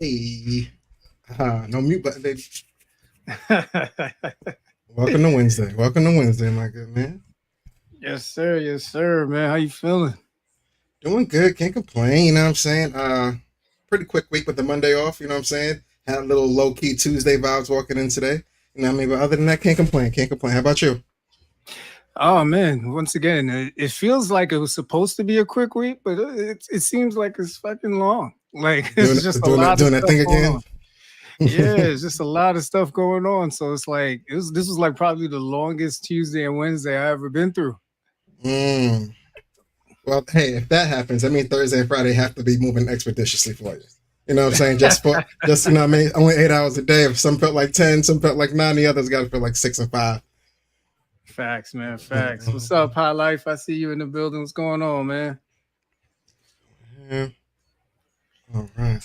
Hey, no mute button, baby. Welcome to Wednesday. Welcome to Wednesday, my good man. Yes, sir, man. How you feeling? Doing good. Can't complain. You know what I'm saying? Pretty quick week with the Monday off. You know what I'm saying? Had a little low key Tuesday vibes walking in today. You know what I mean? But other than that, can't complain. Can't complain. How about you? Oh man, once again, it feels like it was supposed to be a quick week, but it seems like it's fucking long. Like Doing it's just a doing that lot of doing that stuff thing going again. on. Yeah, it's just a lot of stuff going on. So it's like this was like probably the longest Tuesday and Wednesday I ever been through. mm. Well, hey, if that happens, I mean Thursday and Friday have to be moving expeditiously for you. You know what I'm saying? Just you know what I mean? Only 8 hours a day. If some felt like 10, some felt like 9, the others got to feel like 6 and 5. Facts, man. Facts. What's Mhm. up, High Life? I see you in the building. What's going on, man? Yeah. All right.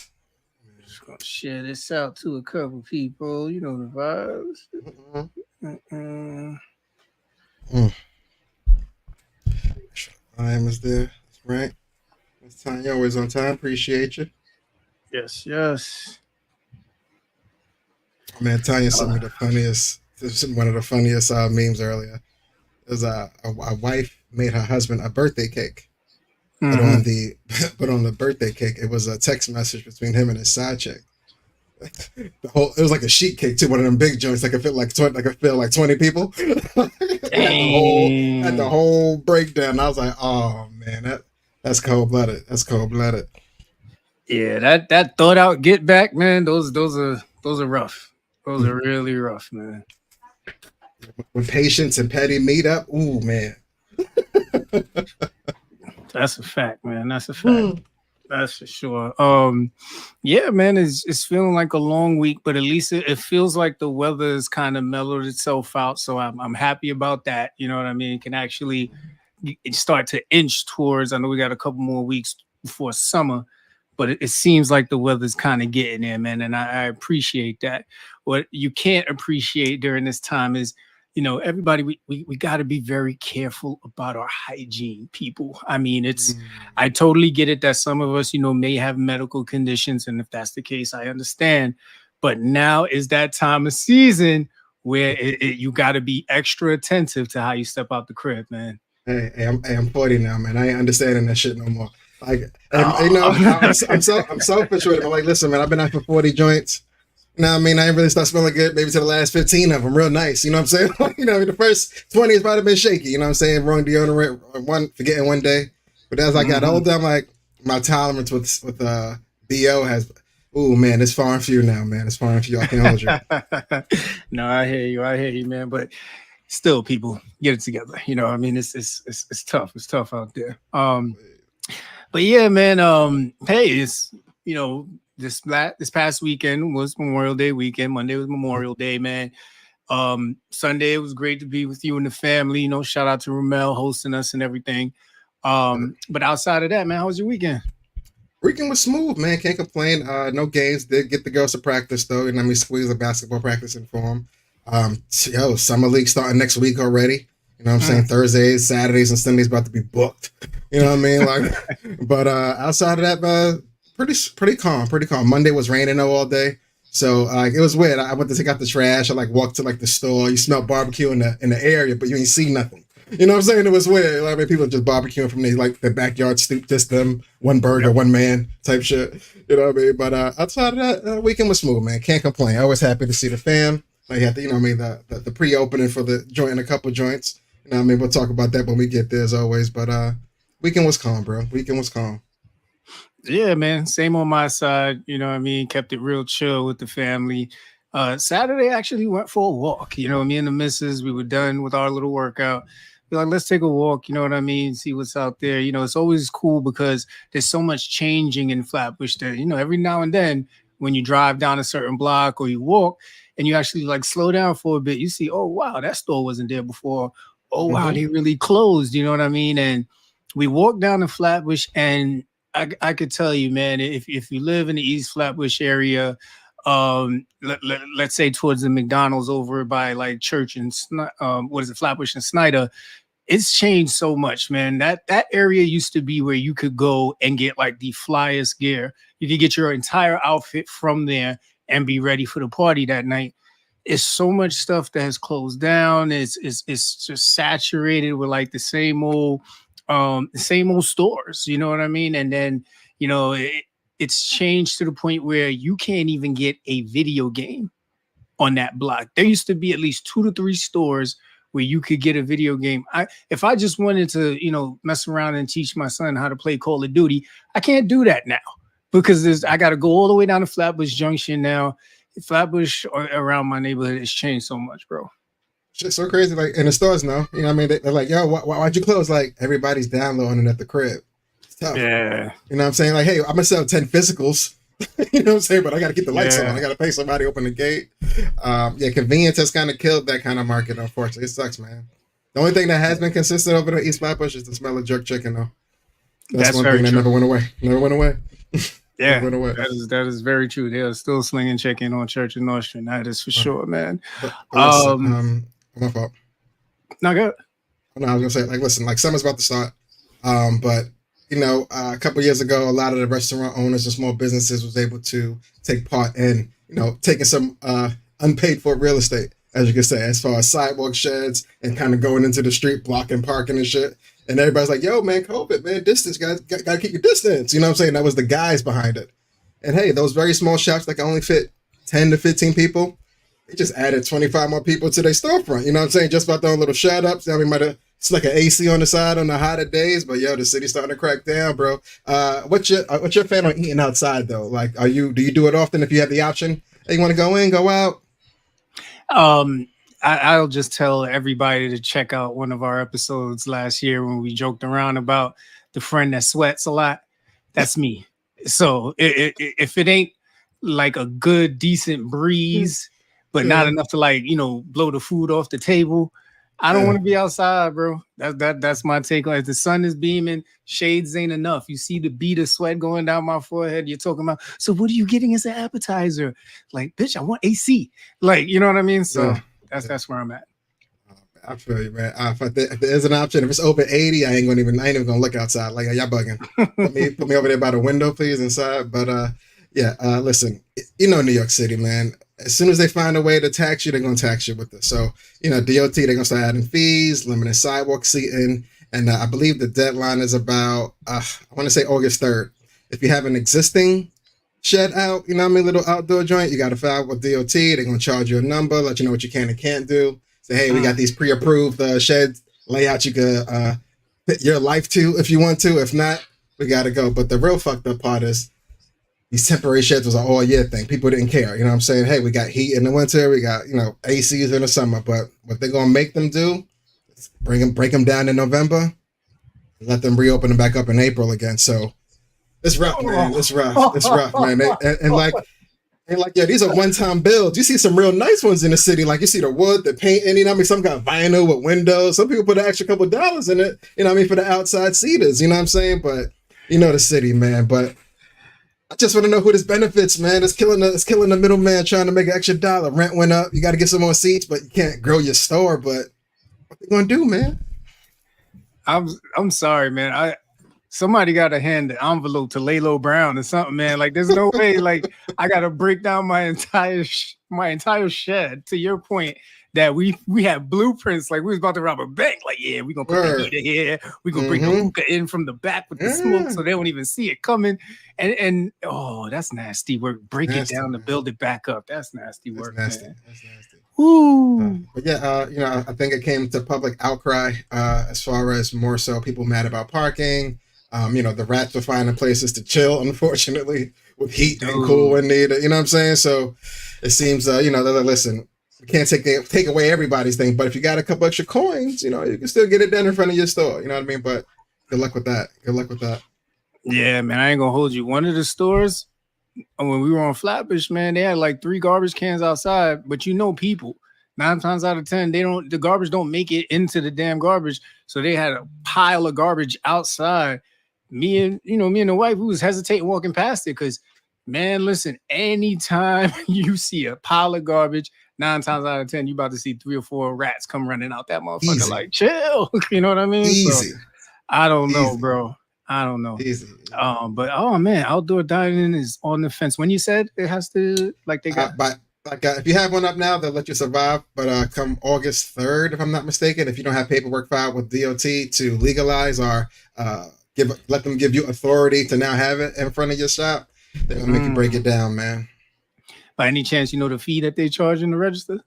Just gonna share this out to a couple people. You know the vibes. Mhm. Mm-mm. Mm. Time is there. That's right. That's time. You're always on time. Appreciate you. Yes. Oh, man, Tanya sent me Uh, the funniest. This is one of the funniest memes earlier. There's a wife made her husband a birthday cake, but on hmm the but on the birthday cake, it was a text message between him and his side chick. The whole it was like a sheet cake too, one of them big joints. Like it fit like 20, like it fit like 20 people. Had the Dang. whole breakdown. I was like, oh man, that's cold blooded. That's cold blooded. Yeah, that thought out get back, man. Those are rough. Those are really rough, man. When patience and petty meet up, ooh man. That's a fact, man. That's a fact. Mm. That's for sure. Yeah, man, it's feeling like a long week, but at least it feels like the weather has kind of mellowed itself out. So I'm happy about that. You know what I mean? It can actually start to inch towards. I know we got a couple more weeks before summer, but it seems like the weather's kind of getting there, man, and I appreciate that. What you can't appreciate during this time is, everybody, we got to be very careful about our hygiene, people. I mean, I Mm. totally get it that some of us, may have medical conditions, and if that's the case, I understand. But now is that time of season where you got to be extra attentive to how you step out the crib, man. Hey, I'm 40 now, man. I ain't understanding that shit no more. Like, and you know, Oh. I'm selfish with it. I'm like, listen, man, I've been out for 40 joints. Now, I mean, I ain't really start smelling good maybe to the last 15 of them. Real nice. You know what I'm saying? The first 20 has probably been shaky. You know what I'm saying? Wrong deodorant, forgetting one day. But as I got Mhm. older, I'm like, my tolerance with BO has, ooh, man, it's far and few now, man. It's far and few. I can't hold you. No, I hear you. I hear you, man. But still, people get it together. I mean, it's tough. It's tough out there. But yeah, man. Hey, it's you know this past weekend was Memorial Day weekend. Monday was Memorial Day, man. Sunday it was great to be with you and the family. Shout out to Ramel hosting us and everything. But outside of that, man, how was your weekend? Weekend was smooth, man. Can't complain. No games. Did get the girls to practice though, and let me squeeze a basketball practice in for them. Summer league starting next week already. You know what I'm saying? Mm. Thursdays, Saturdays, and Sundays about to be booked. You know what I mean? Like, but outside of that, pretty calm, pretty calm. Monday was raining though all day, so it was weird. I went to take out the trash. I like walked to like the store. You smell barbecue in the area, but you ain't see nothing. You know what I'm saying? It was weird. Like, I mean, people just barbecuing from their backyard stoop, just them, one burger, Yep. one man type shit. You know what I mean? But outside of that, weekend was smooth, man. Can't complain. I was happy to see the fam. Like, had the, you know what I mean, the pre-opening for the joint and a couple joints. You know what I mean? We'll talk about that when we get there as always. But weekend was calm, bro. Weekend was calm. Yeah, man. Same on my side. You know what I mean? Kept it real chill with the family. Saturday actually went for a walk. Me and the missus, we were done with our little workout. We're like, let's take a walk, you know what I mean? See what's out there. It's always cool because there's so much changing in Flatbush that, every now and then when you drive down a certain block or you walk and you actually like slow down for a bit, you see, oh wow, that store wasn't there before. Oh wow, Mm-hmm. they really closed, you know what I mean? And we walked down to Flatbush and I could tell you, man, if you live in the East Flatbush area, let's say towards the McDonald's over by like Church and what is it, Flatbush and Snyder, it's changed so much, man. That area used to be where you could go and get like the flyest gear. You could get your entire outfit from there and be ready for the party that night. It's so much stuff that has closed down. It's just saturated with like the same old stores. You know what I mean? And then it's changed to the point where you can't even get a video game on that block. There used to be at least 2 to 3 stores where you could get a video game. If I just wanted to, mess around and teach my son how to play Call of Duty, I can't do that now because I got to go all the way down to Flatbush Junction now. Flatbush around my neighborhood has changed so much, bro. Shit's so crazy. Like in the stores now, you know what I mean? They're like, yo, why'd you close? Like everybody's downloading it at the crib. It's tough. Yeah. You know what I'm saying? Like, hey, I'm gonna sell 10 physicals. You know what I'm saying? But I got to keep the lights on. I got to pay somebody to open the gate. Convenience has kind of killed that kind of market, unfortunately. It sucks, man. The only thing that has been consistent over the East Flatbush is the smell of jerk chicken, though. That's one thing that never went away. Never went away. Yeah, went away. That is very true. They are still slinging chicken on Church and North Street. That is for sure, man. But listen, my fault. Not good. No, I was gonna say, like, listen, like summer's about to start, but a couple years ago, a lot of the restaurant owners and small businesses was able to take part in, taking some unpaid for real estate, as you can say, as far as sidewalk sheds and kind of going into the street, blocking parking and shit. And everybody's like, yo, man, COVID, man, distance, guys, gotta keep your distance. You know what I'm saying? That was the guys behind it. And hey, those very small shops that can only fit 10 to 15 people, they just added 25 more people to their storefront. You know what I'm saying? Just about throwing little shut-ups. I mean, it's like an AC on the side on the hotter days, but yo, the city's starting to crack down, bro. What's your fan on eating outside though? Like, do you do it often if you have the option? Hey, you want to go in, go out? I'll just tell everybody to check out one of our episodes last year when we joked around about the friend that sweats a lot. That's me. So if it ain't like a good, decent breeze, but not enough to blow the food off the table, I don't want to be outside, bro. That's my take on it. If the sun is beaming, shades ain't enough. You see the bead of sweat going down my forehead. You're talking about, so what are you getting as an appetizer? Like, bitch, I want AC. Like, you know what I mean? So that's where I'm at. I feel you, man. If there's an option, if it's over 80, I ain't even gonna look outside. Like, y'all bugging. put me over there by the window, please, inside. But listen, New York City, man. As soon as they find a way to tax you, they're gonna tax you with this. So, DOT, they're gonna start adding fees, limiting sidewalk seating, and I believe the deadline is about I want to say August 3rd. If you have an existing shed out, little outdoor joint, you got to file with DOT. They're gonna charge you a number, let you know what you can and can't do. Say, hey, we got these pre-approved shed layout you could fit your life to if you want to. If not, we gotta go. But the real fucked up part is these temporary sheds was an all year thing. People didn't care. You know what I'm saying? Hey, we got heat in the winter, we got, ACs in the summer, but what they're gonna make them do is break them down in November, and let them reopen them back up in April again. So it's rough, man. It's rough, man. These are one-time builds. You see some real nice ones in the city. Like you see the wood, the paint, some got vinyl with windows. Some people put an extra couple dollars in it, for the outside cedars, you know what I'm saying? But the city, man. But I just want to know who this benefits, man. It's killing the middleman trying to make an extra dollar. Rent went up. You got to get some more seats, but you can't grow your store. But what they gonna do, man? I'm sorry, man. Somebody got to hand the envelope to Lalo Brown or something, man. Like, there's no way. Like, I got to break down my entire shed. To your point, that we had blueprints. Like, we was about to rob a bank. Like, yeah, we gonna put the heater here. We gonna bring the hookah in from the back with the smoke, so they don't even see it coming. And that's nasty work. Break it down to build it back up. That's nasty work, man. That's nasty. Ooh. But I think it came to public outcry as far as more so people mad about parking. The rats were finding places to chill, unfortunately, with heat and cool when needed. You know what I'm saying? So it seems, they're like, listen, we can't take away everybody's thing, but if you got a couple extra coins, you can still get it done in front of your store. You know what I mean? But good luck with that. Yeah, man, I ain't gonna hold you. One of the stores, when we were on Flatbush, man, they had like 3 garbage cans outside, but people 9 times out of 10, the garbage don't make it into the damn garbage. So they had a pile of garbage outside. Me and the wife, we was hesitating walking past it because, man, listen, anytime you see a pile of garbage 9 times out of 10, you about to see 3 or 4 rats come running out that motherfucker. Easy. Like, chill. You know what I mean? Easy. So, I don't know, Easy. bro. I don't know. Easy. But oh man, outdoor dining is on the fence. When you said it has to, like, they got. If you have one up now, they'll let you survive. But come August 3rd, if I'm not mistaken, if you don't have paperwork filed with DOT to legalize or let them give you authority to now have it in front of your shop, they're gonna make you break it down, man. By any chance, you know the fee that they charge in the register?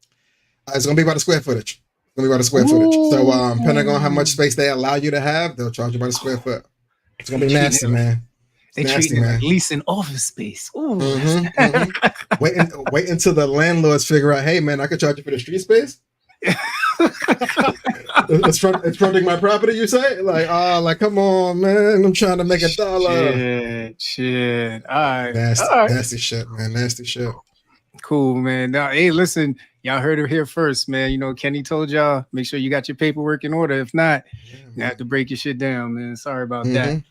It's gonna be by the square footage. It's gonna be by the square footage. So depending on how much space they allow you to have, they'll charge you by the square foot. It's gonna be nasty, man. They treat it like leasing office space. Ooh. Wait until the landlords figure out, hey man, I could charge you for the street space. It's fronting my property, you say? Like come on, man. I'm trying to make $1. Shit. All right. Nasty shit, man. Nasty shit. Cool, man. Now, hey, listen, y'all heard it here first, man. You know, Kenny told y'all, make sure you got your paperwork in order. If not, you have to break your shit down, man. Sorry about that.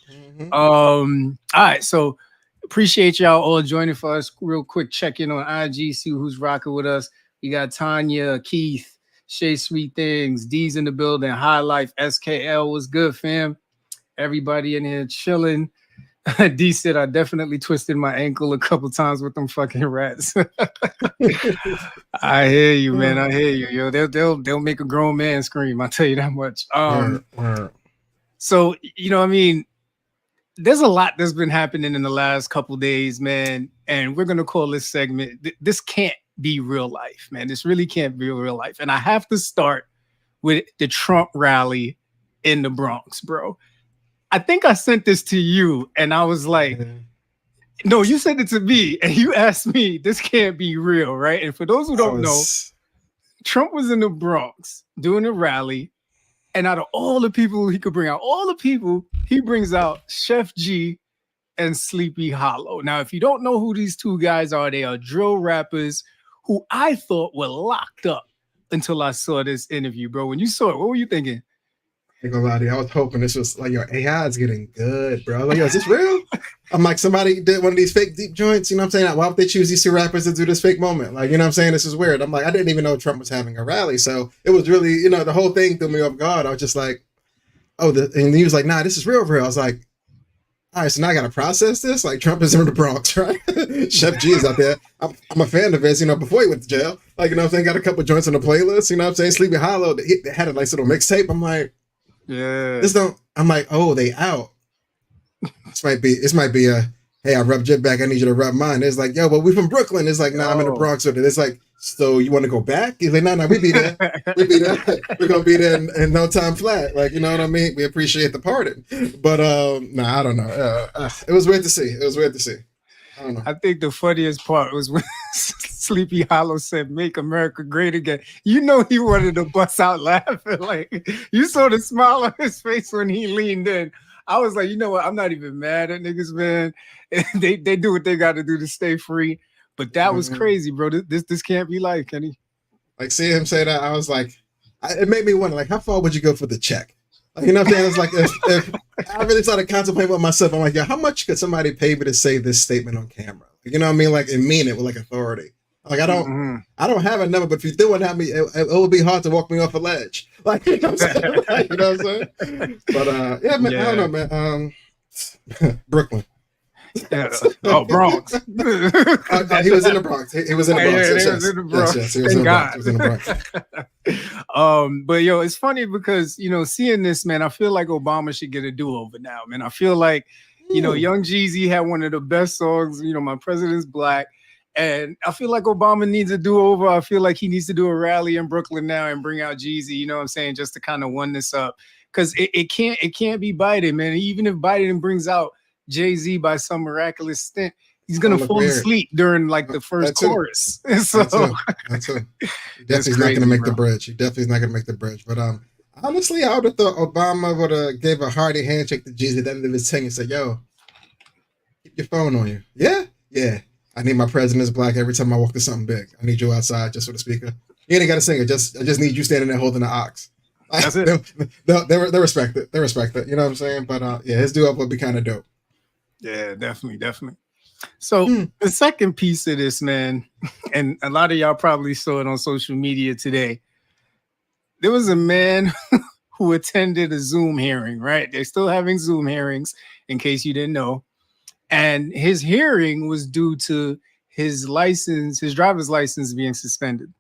All right, so appreciate y'all all joining for us. Real quick check-in on IG, see who's rocking with us. We got Tanya, Keith, Shay Sweet Things, D's in the building, High Life, SKL was good, fam. Everybody in here chilling. D said I definitely twisted my ankle a couple times with them fucking rats. I hear you, man. I hear you. Yo, they'll make a grown man scream. I'll tell you that much. So, you know, I mean, there's a lot that's been happening in the last couple days, man. And we're gonna call this segment. This can't be real life, man. This really can't be real life. And I have to start with the Trump rally in the Bronx, bro. I think I sent this to you, and I was like, no, you sent it to me, and you asked me, this can't be real, right? And for those who don't know, Trump was in the Bronx doing a rally, and out of all the people he could bring out, all the people, he brings out Chef G and Sleepy Hollow. Now, if you don't know who these two guys are, they are drill rappers who I thought were locked up until I saw this interview, bro. When you saw it, what were you thinking? I was hoping this was like, your AI is getting good, bro. Like, yo, is this real? I'm like, somebody did one of these fake deep joints, you know what I'm saying? Why would they choose these two rappers to do this fake moment? Like, you know what I'm saying? This is weird. I'm like, I didn't even know Trump was having a rally. So it was really, you know, the whole thing threw me off guard. I was just like, and he was like, nah, this is real. I was like, all right, so now I got to process this. Like, Trump is in the Bronx, right? Chef G is out there. I'm a fan of his, you know, before he went to jail. Like, you know what I'm saying? Got a couple joints on the playlist, you know what I'm saying? Sleepy Hollow, they had a nice little mixtape. I'm like, yeah. I'm like, oh, they out. This might be a, hey, I rubbed your back, I need you to rub mine. It's like, yo, but we from Brooklyn. It's like, nah, I'm in the Bronx with it. It's like, so you want to go back? He's like, no, we be there. We're gonna be there in no time flat. Like, you know what I mean? We appreciate the pardon. But I don't know. It was weird to see. I don't know. I think the funniest part was when Sleepy Hollow said, "Make America Great Again." You know he wanted to bust out laughing. Like, you saw the smile on his face when he leaned in. I was like, you know what? I'm not even mad at niggas, man. They do what they got to do to stay free. But that was crazy, bro. This can't be life, Kenny. Like, seeing him say that, I was like, it made me wonder, like, how far would you go for the check? Like, you know what I'm saying? It's like, if I really started contemplating with myself, I'm like, yeah, how much could somebody pay me to say this statement on camera? You know what I mean? Like, and mean it with like authority. Like, I don't have a number, but if you threw it at me, it would be hard to walk me off a ledge. Like, you know what I'm saying? Like, you know what I'm saying? But yeah, man, I don't know, man. Brooklyn. Oh, Bronx. He was in the Bronx. He was in the Bronx. He was in the Bronx. Yes, he was in the Bronx. But yo, it's funny because, you know, seeing this, man, I feel like Obama should get a do-over now, man. I feel like, you know, Young Jeezy had one of the best songs, you know, My President's Black. And I feel like Obama needs a do-over. I feel like he needs to do a rally in Brooklyn now and bring out Jeezy, you know what I'm saying, just to kind of one this up. Because it can't be Biden, man. Even if Biden brings out Jay-Z by some miraculous stint, he's gonna fall asleep during like the first chorus. So that's it. He definitely not gonna make the bridge. He definitely is not gonna make the bridge. But honestly, I would have thought Obama would have gave a hearty handshake to Jeezy at the end of his tenure and said, "Yo, keep your phone on you." Yeah. I need my president's black every time I walk to something big. I need you outside just for the speaker. You ain't got to sing it. I just need you standing there holding the ox. That's it. They respect it. They respect it. You know what I'm saying? But yeah, his do-up would be kind of dope. Yeah, definitely. So the second piece of this, man, and a lot of y'all probably saw it on social media today. There was a man who attended a Zoom hearing, right? They're still having Zoom hearings, in case you didn't know. And his hearing was due to his driver's license being suspended.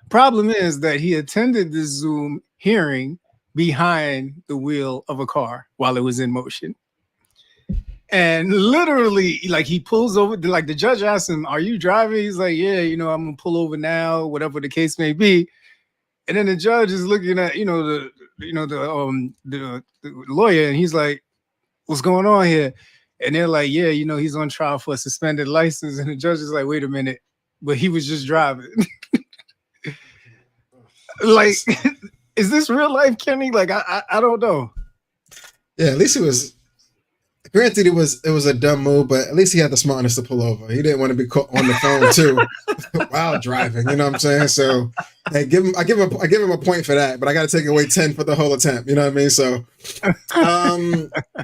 Problem is that he attended the Zoom hearing behind the wheel of a car while it was in motion. And literally, like, he pulls over, like, the judge asked him, "Are you driving?" He's like, "Yeah, I'm gonna pull over now," whatever the case may be. And then the judge is looking at, the lawyer, and he's like, "What's going on here?" And they're like, "Yeah, he's on trial for a suspended license." And the judge is like, "Wait a minute, but he was just driving." Like, is this real life, Kenny? Like, I don't know. Yeah, at least it was. Granted, it was a dumb move, but at least he had the smartness to pull over. He didn't want to be caught on the phone too while driving. You know what I'm saying? So, hey, I give him a point for that, but I got to take away 10 for the whole attempt. You know what I mean? So,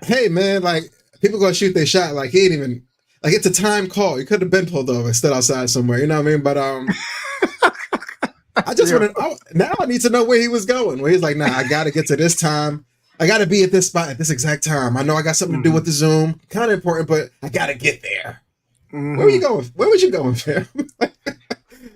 hey man, like, people gonna shoot their shot. Like, he ain't even, like, it's a time call. He could have been pulled over, stood outside somewhere. You know what I mean? But I just want to now. I need to know where he was going. Where he's like, "Nah, I got to get to this time. I got to be at this spot at this exact time. I know I got something to do with the Zoom. Kind of important, but I got to get there." Where were you going? Where was you going, fam?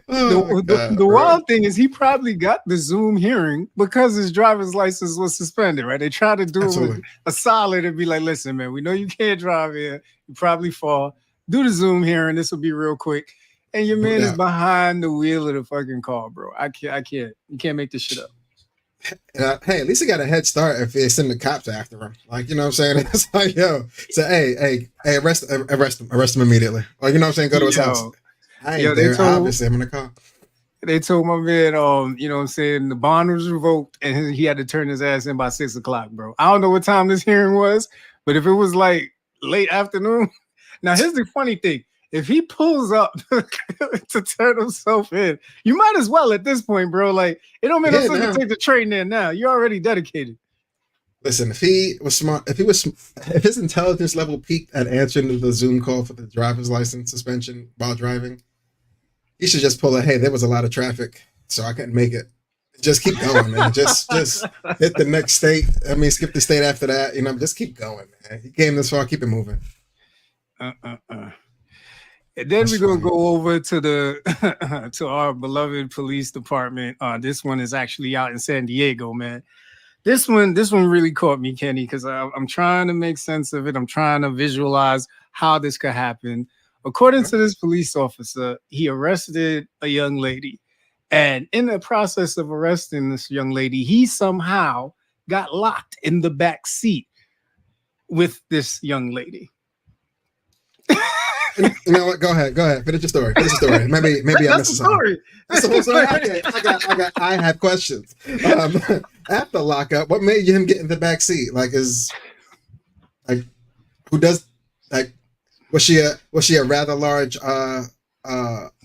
The wild thing is he probably got the Zoom hearing because his driver's license was suspended, right? They tried to do it with a solid and be like, "Listen, man, we know you can't drive here. You probably fall. Do the Zoom hearing. This will be real quick." And your man is behind the wheel of the fucking car, bro. I can't. You can't make this shit up. Hey, at least he got a head start if they send the cops after him. Like, you know what I'm saying? It's like, yo, so hey, arrest him immediately. Or, you know what I'm saying? Go to his house. I ain't there. Obviously, I'm in the car. They told my man, you know what I'm saying, the bond was revoked and he had to turn his ass in by 6 o'clock, bro. I don't know what time this hearing was, but if it was like late afternoon. Now, here's the funny thing. If he pulls up to turn himself in, you might as well at this point, bro. Like, it don't make no sense to take the train there now. You're already dedicated. Listen, if he was smart, if his intelligence level peaked at answering the Zoom call for the driver's license suspension while driving, he should just pull a, "Hey, there was a lot of traffic, so I couldn't make it." Just keep going, man. Just hit the next state. I mean, skip the state after that. Just keep going, man. He came this far, keep it moving. And then we're gonna go over to the to our beloved police department. This one is actually out in San Diego, man. This one really caught me, Kenny, because I'm trying to make sense of it. I'm trying to visualize how this could happen. According to this police officer, he arrested a young lady, and in the process of arresting this young lady, he somehow got locked in the back seat with this young lady. You know what? Go ahead. Finish your story. Maybe I missed something. That's the whole story. I have questions. After lockup, what made him get in the back seat? Like, was she a rather large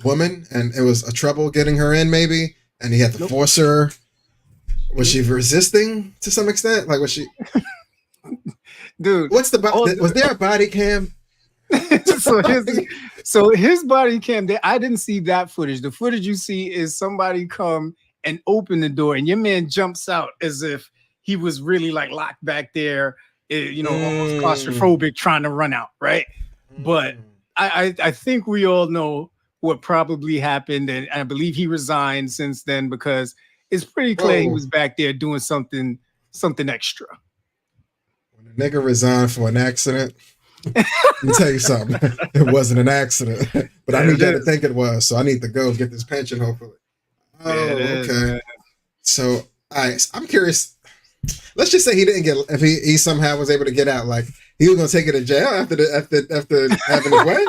woman, and it was a trouble getting her in, maybe, and he had to force her? Was she resisting to some extent? Like, was she? Dude, was there a body cam? So his body cam, I didn't see that footage. The footage you see is somebody come and open the door, and your man jumps out as if he was really like locked back there, almost claustrophobic, trying to run out, right? But I think we all know what probably happened, and I believe he resigned since then because it's pretty clear he was back there doing something extra. When a nigga resigned for an accident, let me tell you something. It wasn't an accident, but I need to think it was. So I need to go get this pension, hopefully. Oh, okay. So, all right. I'm curious. Let's just say he didn't get. If he somehow was able to get out, like he was gonna take it to jail after having his way.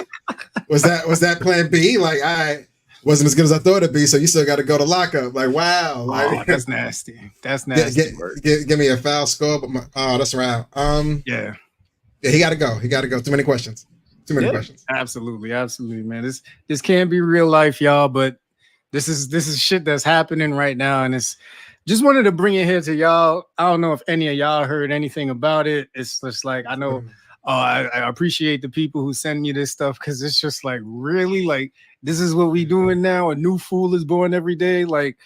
Was that plan B? Like, I wasn't as good as I thought it'd be. So you still got to go to lockup. Like, wow. Like, that's nasty. That's nasty. Give me a foul score, but that's right. Yeah. Yeah, he got to go. Too many questions. Questions. Absolutely, man. This can't be real life, y'all. But this is shit that's happening right now, and it's just wanted to bring it here to y'all. I don't know if any of y'all heard anything about it. It's just like I know I appreciate the people who send me this stuff because it's just like really like this is what we doing now. A new fool is born every day. Like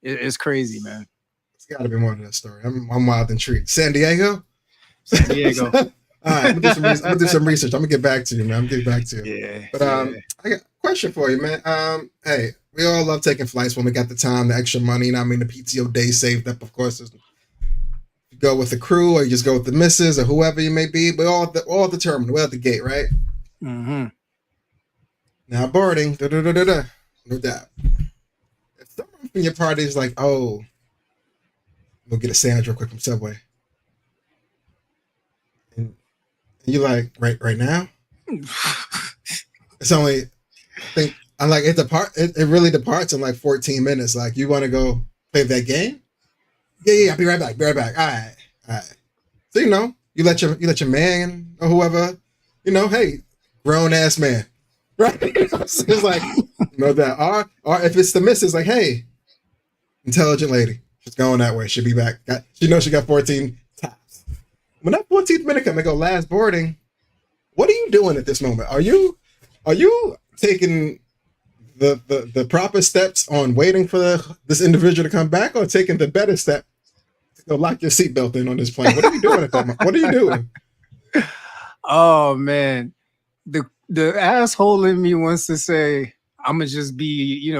it's crazy, man. It's got to be more than that story. I'm wild intrigued. San Diego. San Diego. All right, I'm gonna do some research. I'm gonna get back to you, man. I'm gonna get back to you. Yeah. But I got a question for you, man. Hey, we all love taking flights when we got the time, the extra money. And I mean, the PTO day saved up, of course. You go with the crew, or you just go with the missus, or whoever you may be. But all at the terminal, we're at the gate, right? Mm-hmm. Now boarding, no doubt. If someone from your party is like, "Oh, we'll get a sandwich real quick from Subway," and you're like, "Right now." It's only, I think, I'm like, it really departs in like 14 minutes. Like, you want to go play that game? Yeah, I'll be right back. All right. So, you let your man or whoever, hey, grown ass man, right? It's like, that. Or if it's the missus, like, hey, intelligent lady, she's going that way. She'll be back. She knows she got 14 tops. When that 14th minute comes, they go last boarding. What are you doing at this moment? Are you taking the proper steps on waiting for this individual to come back, or taking the better step to go lock your seatbelt in on this plane? What are you doing at that moment? What are you doing? Oh man, the asshole in me wants to say I'm gonna just be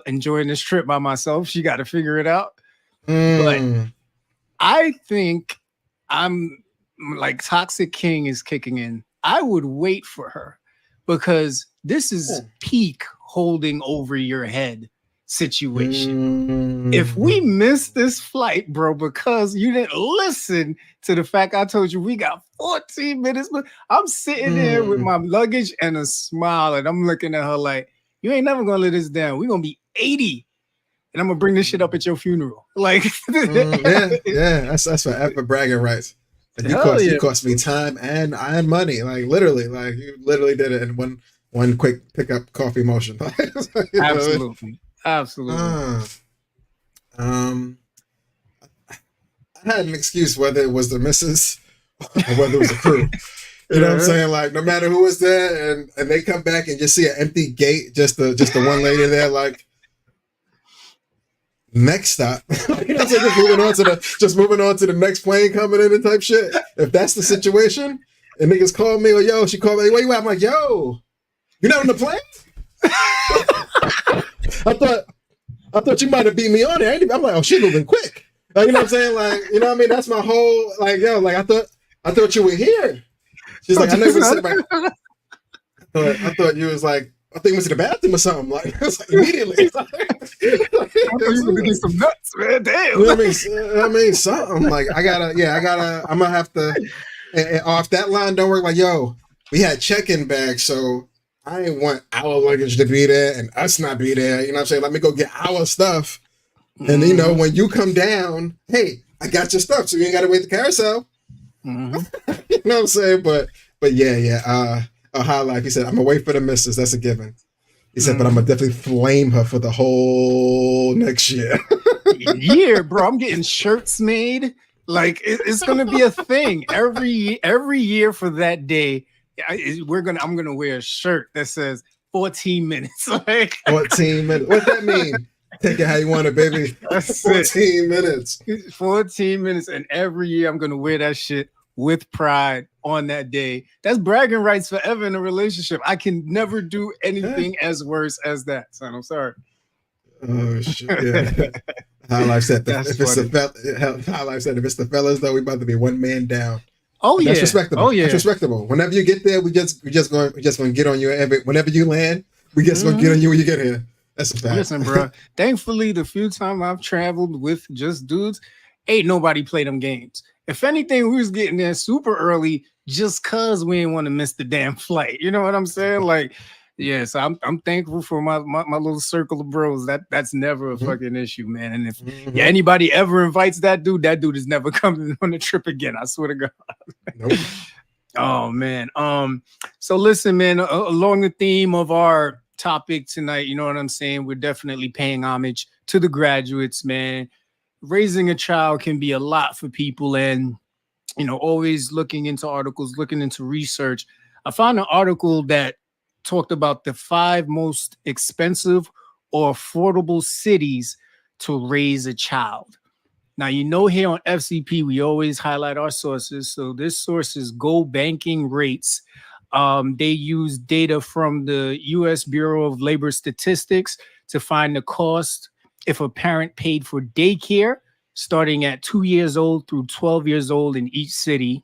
enjoying this trip by myself. She got to figure it out. But I think I'm like Toxic King is kicking in. I would wait for her because this is peak holding over your head situation. If we miss this flight, bro, because you didn't listen to the fact I told you we got 14 minutes, but I'm sitting there with my luggage and a smile, and I'm looking at her like, you ain't never gonna let this down. We're gonna be 80, and I'm gonna bring this shit up at your funeral. Like, yeah, that's forever bragging rights. And you cost me time and money. Like, literally, like you literally did it in one quick pickup coffee motion. Absolutely. I had an excuse whether it was the missus or whether it was the crew. You know what I'm saying? Like, no matter who was there, and they come back and just see an empty gate, just the one lady there, like, next stop. You know what I'm saying? Just moving on to the next plane coming in and type shit. If that's the situation, and niggas call me, or yo, she called me, where you at? I'm like, yo, you not on the plane? I thought you might have beat me on it. I'm like, oh, she moving quick. Like, you know what I'm saying? Like, you know what I mean? That's my whole, like, yo, like, I thought you were here. She's like, I know you was sitting right. I thought you was like, I think it was in the bathroom or something. Like, immediately. I thought you were gonna get some nuts, man. Damn. You know what I mean, something. Like, I'm gonna have to, and off that line, don't work. Like, yo, we had check-in bags, so I didn't want our luggage to be there and us not be there. You know what I'm saying? Let me go get our stuff. And, when you come down, hey, I got your stuff, so you ain't got to wait the carousel. You know what I'm saying? But yeah. High life. He said, I'm gonna wait for the missus. That's a given. He said, but I'm gonna definitely flame her for the whole next year. Bro. I'm getting shirts made. Like it's gonna be a thing every year for that day. I'm gonna wear a shirt that says 14 minutes. Like 14 minutes. What that mean? Take it how you want it, baby. That's 14 minutes. 14 minutes, and every year I'm gonna wear that shit with pride on that day. That's bragging rights forever in a relationship. I can never do anything as worse as that, son. I'm sorry. Oh shit! Yeah. High life said if it's the fellas though, we about to be one man down. Oh yeah, that's respectable. Oh yeah, that's respectable. Whenever you get there, we just going to get on you. Whenever you land, we just going to get on you when you get here. That's a fact. Listen, bro. Thankfully, the few times I've traveled with just dudes, ain't nobody play them games. If anything, we was getting there super early just cause we didn't want to miss the damn flight. You know what I'm saying? Like, yeah, so I'm thankful for my little circle of bros. That's never a fucking issue, man. And if anybody ever invites that dude is never coming on the trip again. I swear to God. Nope. Oh man. So listen, man, along the theme of our topic tonight, you know what I'm saying? We're definitely paying homage to the graduates, man. Raising a child can be a lot for people, and always looking into articles, looking into research, I found an article that talked about the 5 most expensive or affordable cities to raise a child. Now, here on FCP, we always highlight our sources. So this source is Go Banking Rates. They use data from the U.S. Bureau of Labor Statistics to find the cost if a parent paid for daycare starting at 2 years old through 12 years old in each city.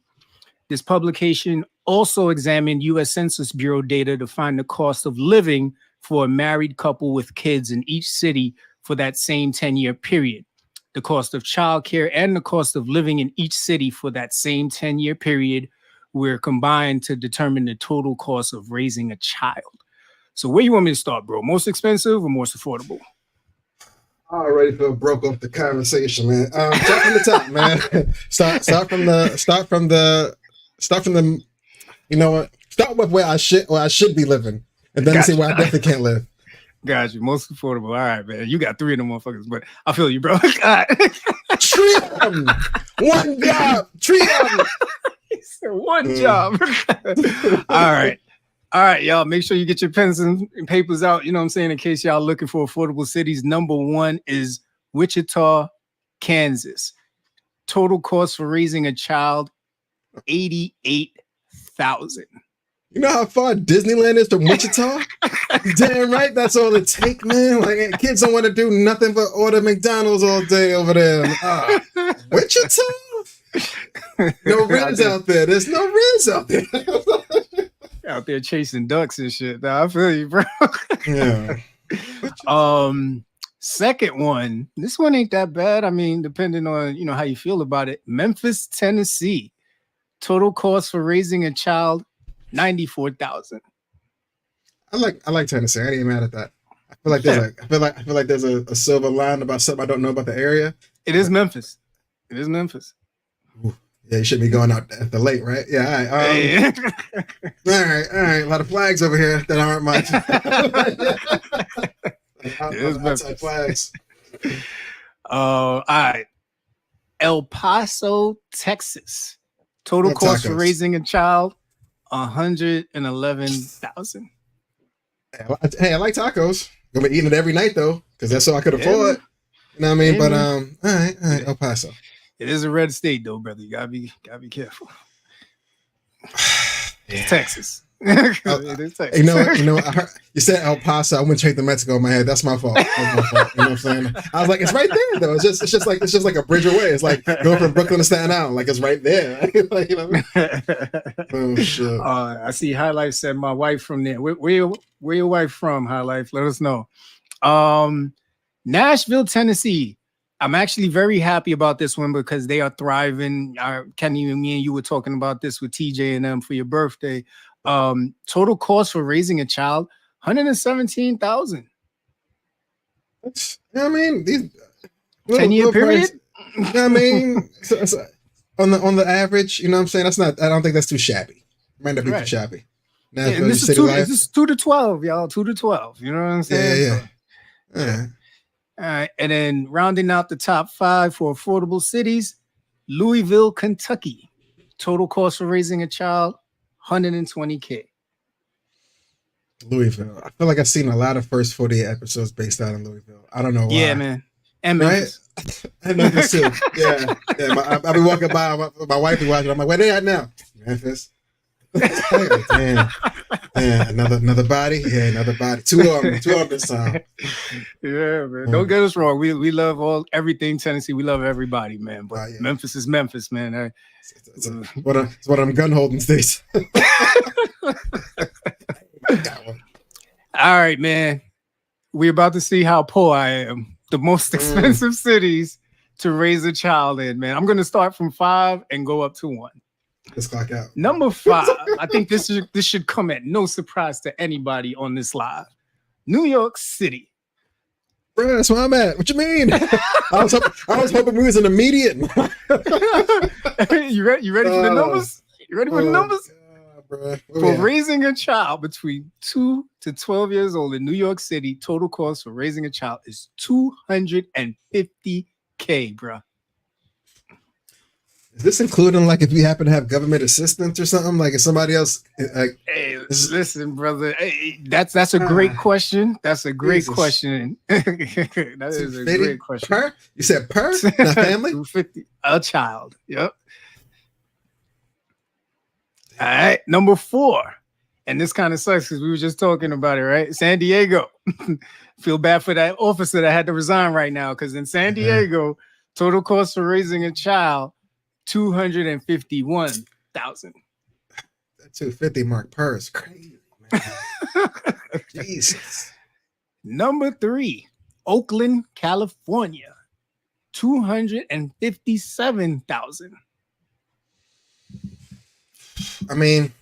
This publication also examined U.S. Census Bureau data to find the cost of living for a married couple with kids in each city for that same 10-year period. The cost of childcare and the cost of living in each city for that same 10-year period were combined to determine the total cost of raising a child. So where you want me to start, bro? Most expensive or most affordable? I already feel broke off the conversation, man. Start from the top, man. Start from the. You know what? Start with where I should be living, and then see where I definitely can't live. Got you. Most affordable. All right, man. You got 3 of them motherfuckers, but I feel you, bro. Treat them. One job. Treat them. He said one job. All right, y'all. Make sure you get your pens and papers out. You know what I'm saying? In case y'all looking for affordable cities. Number 1 is Wichita, Kansas. Total cost for raising a child, $88,000. You know how far Disneyland is from Wichita? Damn right, that's all it take, man. Like kids don't want to do nothing but order McDonald's all day over there. Wichita? No Riz out there. There's no Riz out there. Out there chasing ducks and shit. Nah, I feel you, bro. Yeah. Second one. This one ain't that bad. I mean, depending on how you feel about it. Memphis, Tennessee. Total cost for raising a child, $94,000. I like Tennessee. I ain't even mad at that. I feel like there's a silver line about something I don't know about the area. It is Memphis. Ooh, yeah, you shouldn't be going out at the late, right? Yeah, all right. All right. A lot of flags over here that aren't much. Outside flags. All right. El Paso, Texas. Total cost for raising a child, $111,000. Hey, I like tacos. Gonna be eating it every night though, because that's all I could afford. You know what I mean? But all right, El Paso. It is a red state though, brother. You gotta be careful. It's Texas. It is Texas. You know. I heard, you said El Paso. I went straight to Mexico in my head. That's my fault. You know what I'm saying? I was like, it's right there though. It's just like a bridge away. It's like going from Brooklyn to Staten Island. Like it's right there. Like, oh shit. I see High Life said my wife from there. Where your wife from, High Life? Let us know. Nashville, Tennessee. I'm actually very happy about this one because they are thriving. Kenny, me and you were talking about this with TJ and them for your birthday. Total cost for raising a child, $117,000. I mean, these 10-year period. I mean, so on the average, you know what I'm saying? That's not. I don't think that's too shabby. Might not be too shabby. Nashville, this is 2 to 12, y'all. 2 to 12. You know what I'm saying? Yeah. All right, and then rounding out the top 5 for affordable cities, Louisville, Kentucky. Total cost for raising a child, $120K. Louisville. I feel like I've seen a lot of first 48 episodes based out in Louisville. I don't know why. Yeah, man. And Memphis. Right? And Memphis too. Yeah. I'll be walking by. My wife be watching. I'm like, where they at now? Memphis. Damn. Another body. Yeah, another body. Two of them this time. Yeah, man. Don't get us wrong. We love everything Tennessee. We love everybody, man. But Memphis is Memphis, man. It's one of them gun holding states. All right, man. We're about to see how poor I am. The most expensive cities to raise a child in, man. I'm gonna start from 5 and go up to 1. Let's clock out. Number 5. I think this should come at no surprise to anybody on this live. New York City. Bro, that's where I'm at. What you mean? I was hoping we was an immediate. You ready for the numbers? You ready for the numbers? For raising a child between 2 to 12 years old in New York City, total cost for raising a child is $250K, bro. Is this including like if you happen to have government assistance or something? Like if somebody else like Hey, listen, brother. Hey, that's a great question. That's a great Jesus. question. That is a great question. Per? You said per? Not family? 250 a child. Yep. All right, number 4. And this kind of sucks because we were just talking about it, right? San Diego. Feel bad for that officer that had to resign right now because in San Diego, total cost for raising a child, $251,000. That 250 mark per is crazy, man. Jesus. Number 3, Oakland, California, $257,000. I mean,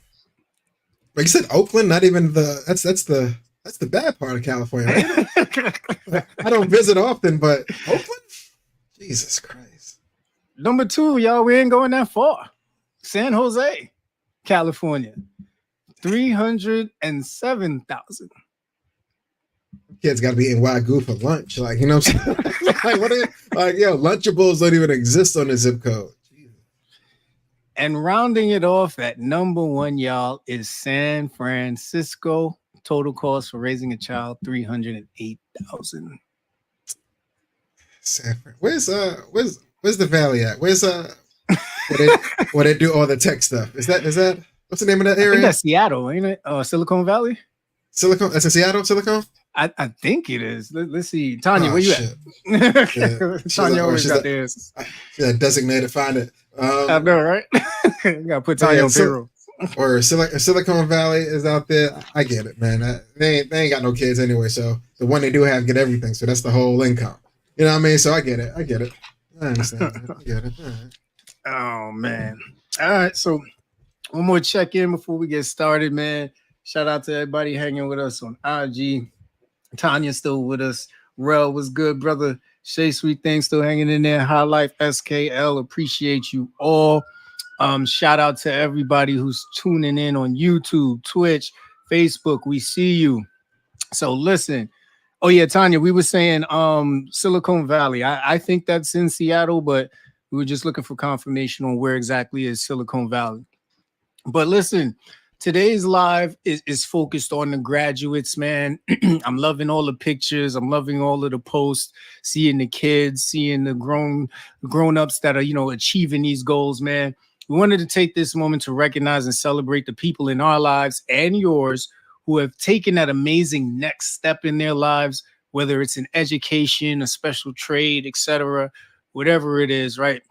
like you said, Oakland, not even that's the bad part of California, right? I don't visit often, but Oakland? Jesus Christ. Number 2, y'all, we ain't going that far. San Jose, California, $307,000. Kids got to be eating Wagyu for lunch, like, you know what I'm saying? Like, what are like, yo, Lunchables don't even exist on the zip code. And rounding it off at number 1, y'all, is San Francisco. Total cost for raising a child, $308,000. San Fran. Where's the valley at? Where's where they do all the tech stuff? Is that what's the name of that area? I think that's Seattle, ain't it? Silicon Valley. Silicon. That's in Seattle. Silicon. I think it is. Let's see, Tanya, where you at? Yeah. Tanya always got theirs. Yeah, designated. Find it. I know, right? You gotta put Tanya on payroll. Or Silicon Valley is out there. I get it, man. They ain't got no kids anyway, so the one they do have get everything. So that's the whole income. You know what I mean? So I get it. I understand. I get it. All right. Oh man. All right. So one more check in before we get started, man. Shout out to everybody hanging with us on IG. Tanya still with us. Rel was good, brother. Shay Sweet Thing still hanging in there. High Life SKL. Appreciate you all. Shout out to everybody who's tuning in on YouTube, Twitch, Facebook. We see you. So listen. Oh yeah, Tanya, we were saying Silicon Valley. I think that's in Seattle, but we were just looking for confirmation on where exactly is Silicon Valley. But listen, today's live is focused on the graduates, man. I'm loving all the pictures. I'm loving all of the posts, seeing the kids, seeing the grown-ups that are, achieving these goals, man. We wanted to take this moment to recognize and celebrate the people in our lives and yours who have taken that amazing next step in their lives, whether it's in education, a special trade, etc., whatever it is, right?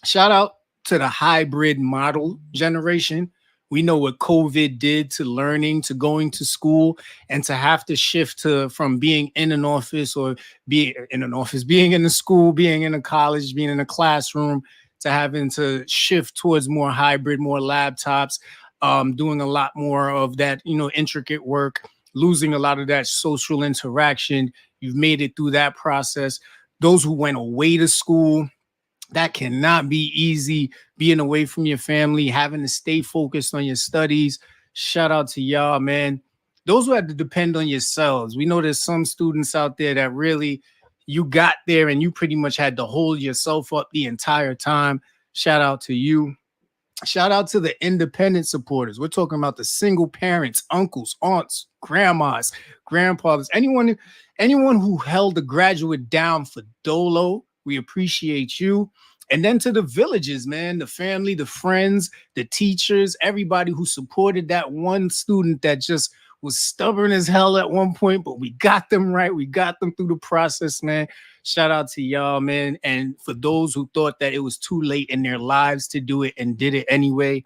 Shout out to the hybrid model generation. We know what COVID did to learning, to going to school, and to have to shift from being in an office or being in the school, being in a college, being in a classroom, to having to shift towards more hybrid, more laptops, doing a lot more of that, intricate work, losing a lot of that social interaction. You've made it through that process. Those who went away to school, that cannot be easy, being away from your family, having to stay focused on your studies. Shout out to y'all, man. Those who had to depend on yourselves. We know there's some students out there that really, you got there and you pretty much had to hold yourself up the entire time. Shout out to you. Shout out to the independent supporters. We're talking about the single parents, uncles, aunts, grandmas, grandfathers, anyone who held the graduate down for dolo. We appreciate you. And then to the villages, man, the family, the friends, the teachers, everybody who supported that one student that just was stubborn as hell at one point, but we got them right. We got them through the process, man. Shout out to y'all, man. And for those who thought that it was too late in their lives to do it and did it anyway,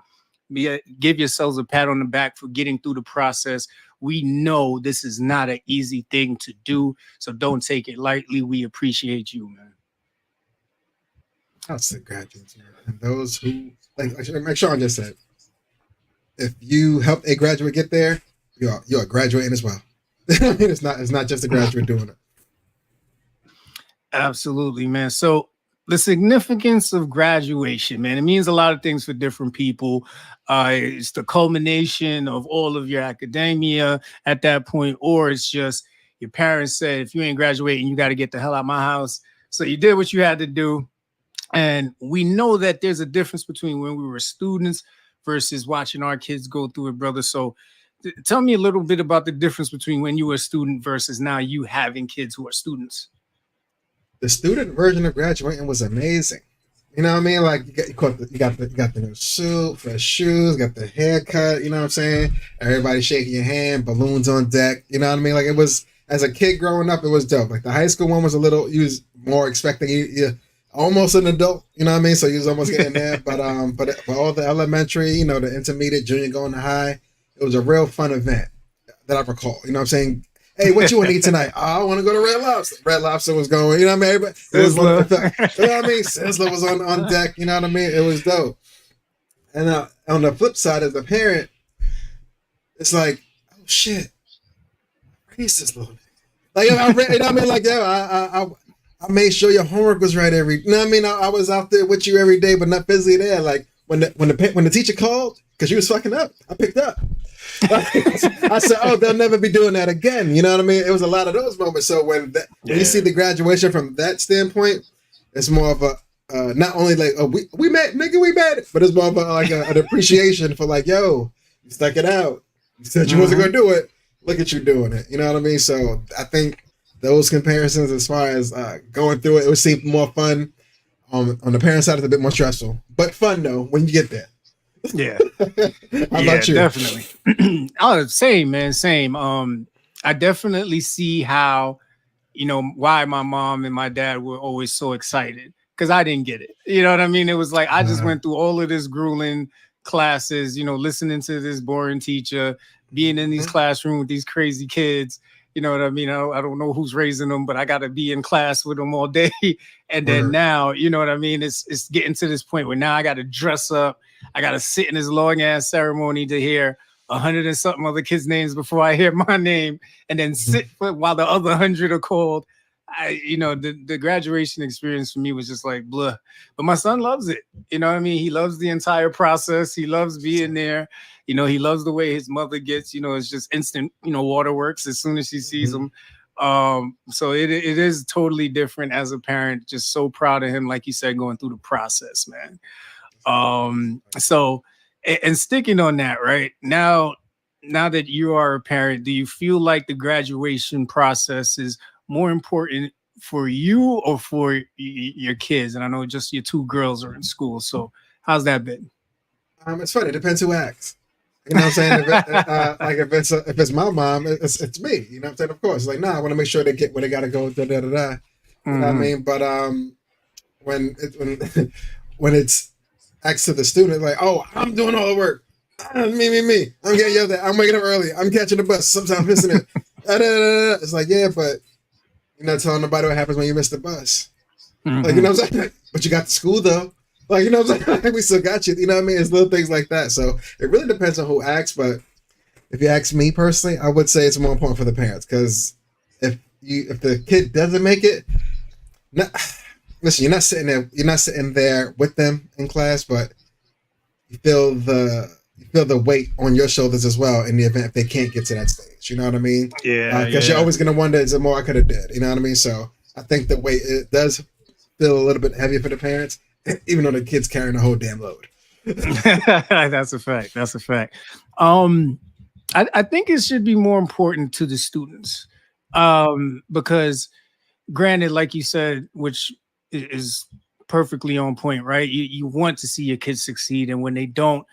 give yourselves a pat on the back for getting through the process. We know this is not an easy thing to do, so don't take it lightly. We appreciate you, man. That's the graduates, man. And those who, like Sean just said, if you help a graduate get there, you're graduating as well. I mean, it's not just a graduate doing it. Absolutely, man. So the significance of graduation, man, it means a lot of things for different people. It's the culmination of all of your academia at that point, or it's just your parents said, if you ain't graduating, you got to get the hell out of my house. So you did what you had to do. And we know that there's a difference between when we were students versus watching our kids go through it, brother. So tell me a little bit about the difference between when you were a student versus now you having kids who are students. The student version of graduating was amazing. You know what I mean? Like you got the new suit, fresh shoes, got the haircut. You know what I'm saying? Everybody shaking your hand, balloons on deck. You know what I mean? Like it was, as a kid growing up, it was dope. Like the high school one was a little, you was more expecting you almost an adult. You know what I mean? So you was almost getting there. But all the elementary, you know, the intermediate, junior, going to high, it was a real fun event that I recall. You know what I'm saying? Hey, what you want to eat tonight? Oh, I want to go to Red Lobster. Red Lobster was going, you know what I mean? Everybody, it was, you know what I mean? Sizzler was on deck, you know what I mean? It was dope. And on the flip side, as a parent, it's like, oh shit, racist little nigga. Like, I read, you know what I mean? Like, yo, I made sure your homework was right you know what I mean? I was out there with you every day, but not physically there. Like, when the teacher called, because you was fucking up, I picked up. I said, oh, they'll never be doing that again. You know what I mean? It was a lot of those moments. So when you see the graduation from that standpoint, it's more of a not only like, oh, we met, nigga, we met, but it's more of an appreciation for like, yo, you stuck it out. You said you wasn't gonna do it. Look at you doing it. You know what I mean? So I think those comparisons, as far as going through it would seem more fun. On the parent side, it's a bit more stressful, but fun though when you get there. Yeah. How about you? Definitely. Oh, same, man. Same. I definitely see how, why my mom and my dad were always so excited, because I didn't get it. You know what I mean? It was like I just went through all of this grueling classes, listening to this boring teacher, being in these classrooms with these crazy kids. You know what I mean? I don't know who's raising them, but I got to be in class with them all day. And then now, you know what I mean? It's getting to this point where now I got to dress up. I got to sit in this long ass ceremony to hear 100 and something other kids' names before I hear my name, and then sit while the other 100 are called. The graduation experience for me was just like blah. But my son loves it. You know what I mean? He loves the entire process. He loves being there. He loves the way his mother gets. It's just instant, waterworks as soon as she sees him. So it is totally different as a parent. Just so proud of him, like you said, going through the process, man. So and sticking on that, right now that you are a parent, do you feel like the graduation process is more important for you or for your kids? And I know just your two girls are in school, so how's that been? It's funny. It depends who asks. You know what I'm saying? If it's my mom, it's me. You know what I'm saying? Of course. Like, nah, I want to make sure they get where they got to go. Da da da da. You know what I mean? But when it's asked to the student, like, oh, I'm doing all the work. Me. I'm getting yelled at. I'm waking up early. I'm catching the bus. Sometimes missing it. It's like, yeah, but you're not telling nobody what happens when you miss the bus. Like, you know what I'm saying? But you got to school though. Like, you know what I'm saying? We still got you. You know what I mean? It's little things like that. So it really depends on who asks. But if you ask me personally, I would say it's more important for the parents, because if the kid doesn't make it, listen, you're not sitting there with them in class, but you feel the weight on your shoulders as well in the event if they can't get to that stage. You know what I mean? Yeah. Because you're always gonna wonder, is there more I could have did? You know what I mean? So I think the weight, it does feel a little bit heavier for the parents, even though the kid's carrying the whole damn load. That's a fact. I think it should be more important to the students, because granted, like you said, which is perfectly on point, right? You want to see your kids succeed, and when they don't,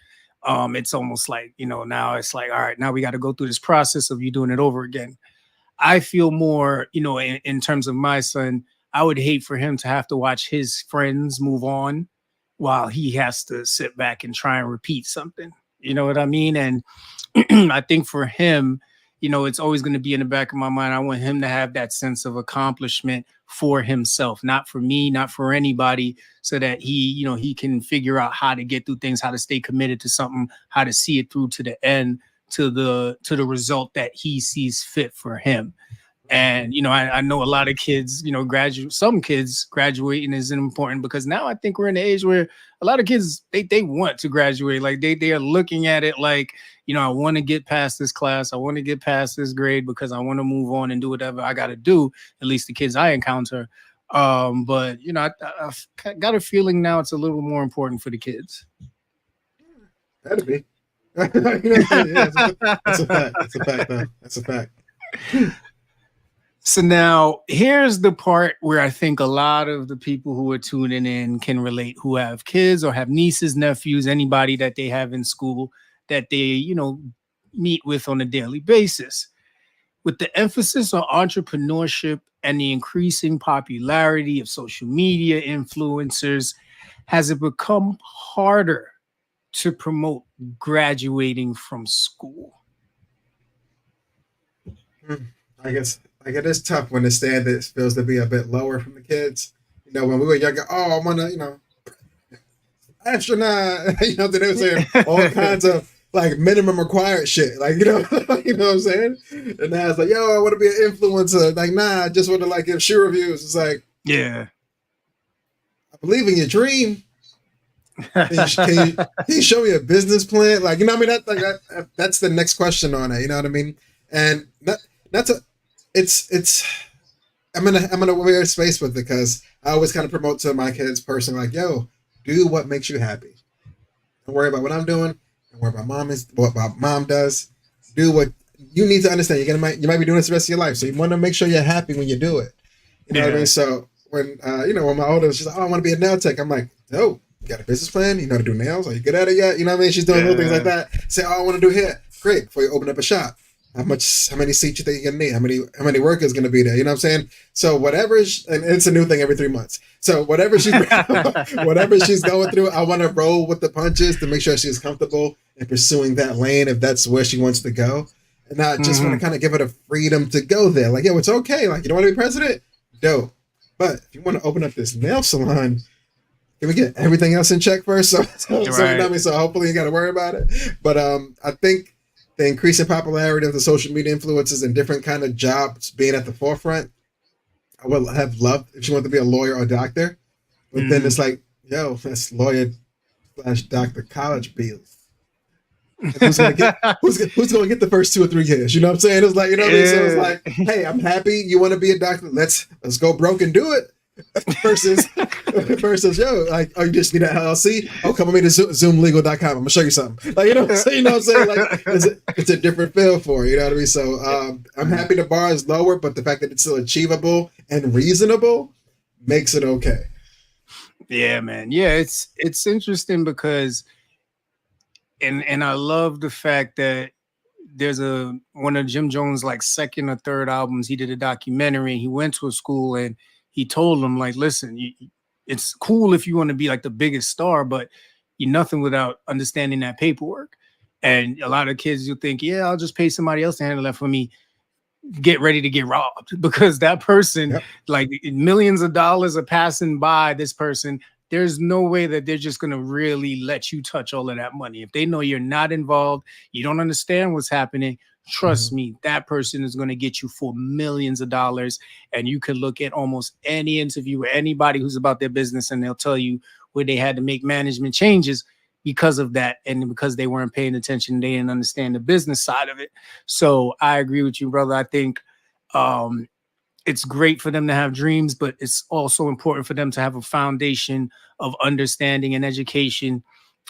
it's almost like, now it's like, all right, now we got to go through this process of you doing it over again. I feel more, in terms of my son, I would hate for him to have to watch his friends move on while he has to sit back and try and repeat something. You know what I mean? And I think for him, it's always going to be in the back of my mind. I want him to have that sense of accomplishment for himself, not for me, not for anybody, so that he can figure out how to get through things, how to stay committed to something, how to see it through to the end, to the result that he sees fit for him. And, I know a lot of kids, some kids graduating isn't important, because now I think we're in the age where a lot of kids, they want to graduate. Like they are looking at it like, I want to get past this class. I want to get past this grade because I want to move on and do whatever I got to do. At least the kids I encounter. But I've got a feeling now it's a little more important for the kids. That'd be. You know what I'm saying? Yeah, that's a fact. That's a fact, though. That's a fact. So now here's the part where I think a lot of the people who are tuning in can relate, who have kids or have nieces, nephews, anybody that they have in school that they, meet with on a daily basis. With the emphasis on entrepreneurship and the increasing popularity of social media influencers, has it become harder to promote graduating from school? I guess like it is tough when the standard feels to be a bit lower from the kids. When we were younger, I want to, astronaut. They were saying all kinds of like minimum required shit. Like, you know what I'm saying? And now it's like, yo, I want to be an influencer. Like, nah, I just want to like give shoe reviews. It's like, yeah, I believe in your dream. Can you show me a business plan? Like, what I mean? That's the next question on it. You know what I mean? And I'm in a weird space with it because I always kind of promote to my kids personally, like, yo, do what makes you happy. Don't worry about what I'm doing. Don't worry about what my mom does. Do what you need to understand. You might be doing this the rest of your life, so you want to make sure you're happy when you do it. You know what I mean? So when when my oldest, she's like, oh, I want to be a nail tech. I'm like, oh, you got a business plan? You know how to do nails? Are you good at it yet? You know what I mean? She's doing little things like that. Say, oh, I want to do hair. Great. Before you open up a shop. How many seats you think you're gonna need? How many workers gonna be there? You know what I'm saying? So whatever, and it's a new thing every 3 months. So whatever she's going through, I want to roll with the punches to make sure she's comfortable in pursuing that lane if that's where she wants to go, and not just want to kind of give her the freedom to go there. Like, yo, it's okay. Like, you don't want to be president? Dope. But if you want to open up this nail salon, can we get everything else in check first? So hopefully you got to worry about it. But I think the increasing popularity of the social media influencers and different kind of jobs being at the forefront, I would have loved if she wanted to be a lawyer or a doctor. But then it's like, yo, that's lawyer / doctor college bills. Who's gonna get the first 2 or 3 years? You know what I'm saying? It's like, you know what I mean? So it's like, hey, I'm happy you want to be a doctor. Let's go broke and do it. versus yo, like, oh, you just need an LLC? Oh, come with me to zoomlegal.com. I'm gonna show you something. Like, you know what I'm saying? Like, it's a different feel for it, you know what I mean? So I'm happy the bar is lower, but the fact that it's still achievable and reasonable makes it okay. Yeah, man. Yeah, it's interesting because and I love the fact that there's one of Jim Jones' like second or third albums. He did a documentary. He went to a school and he told them, like, listen, it's cool if you want to be like the biggest star, but you're nothing without understanding that paperwork. And a lot of kids, you think, yeah, I'll just pay somebody else to handle that for me. Get ready to get robbed because that person, like, millions of dollars are passing by this person. There's no way that they're just going to really let you touch all of that money. If they know you're not involved, you don't understand what's happening, trust me, that person is going to get you for millions of dollars. And you can look at almost any interview with anybody who's about their business and they'll tell you where they had to make management changes because of that. And because they weren't paying attention, they didn't understand the business side of it. So I agree with you, brother. I think it's great for them to have dreams, but it's also important for them to have a foundation of understanding and education.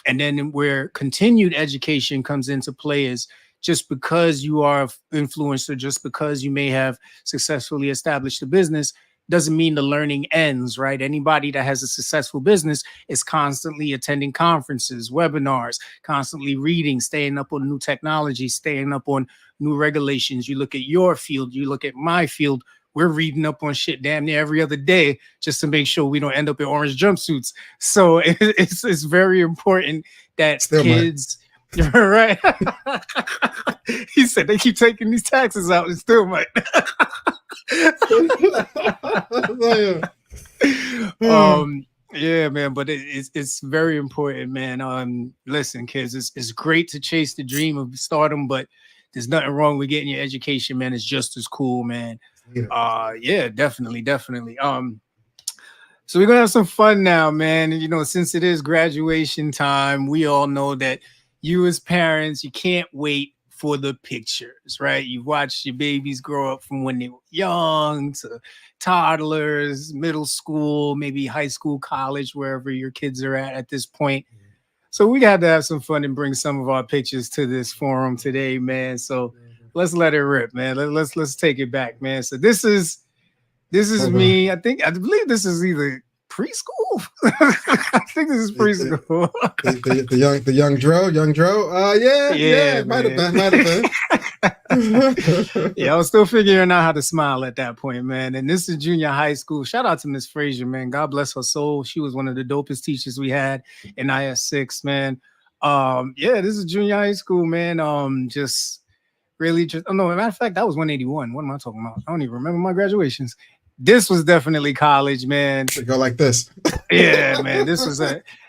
And then where continued education comes into play is just because you are an influencer, just because you may have successfully established a business, doesn't mean the learning ends, right? Anybody that has a successful business is constantly attending conferences, webinars, constantly reading, staying up on new technology, staying up on new regulations. You look at your field, you look at my field, we're reading up on shit damn near every other day just to make sure we don't end up in orange jumpsuits. So it's very important that still kids... Right. He said they keep taking these taxes out and still might. Yeah, man, but it's very important, man. Listen, kids, it's great to chase the dream of stardom, but there's nothing wrong with getting your education, man. It's just as cool, man. Yeah, definitely. So we're gonna have some fun now, man. And, you know, since it is graduation time, we all know that you as parents, you can't wait for the pictures, right? You've watched your babies grow up from when they were young to toddlers, middle school, maybe high school, college, wherever your kids are at this point. So we got to have some fun and bring some of our pictures to this forum today, man. So let's let it rip, man. Let's take it back, man. So this is me. I believe this is either preschool. I think this is preschool. the young Dro. Yeah, might have been. Yeah, I was still figuring out how to smile at that point, man. And this is junior high school. Shout out to Miss Frazier, man. God bless her soul. She was one of the dopest teachers we had in IS6, man. Yeah, this is junior high school, man. Oh no, matter of fact, that was 181. What am I talking about? I don't even remember my graduations. This was definitely college, man. To go like this. Yeah, man. This was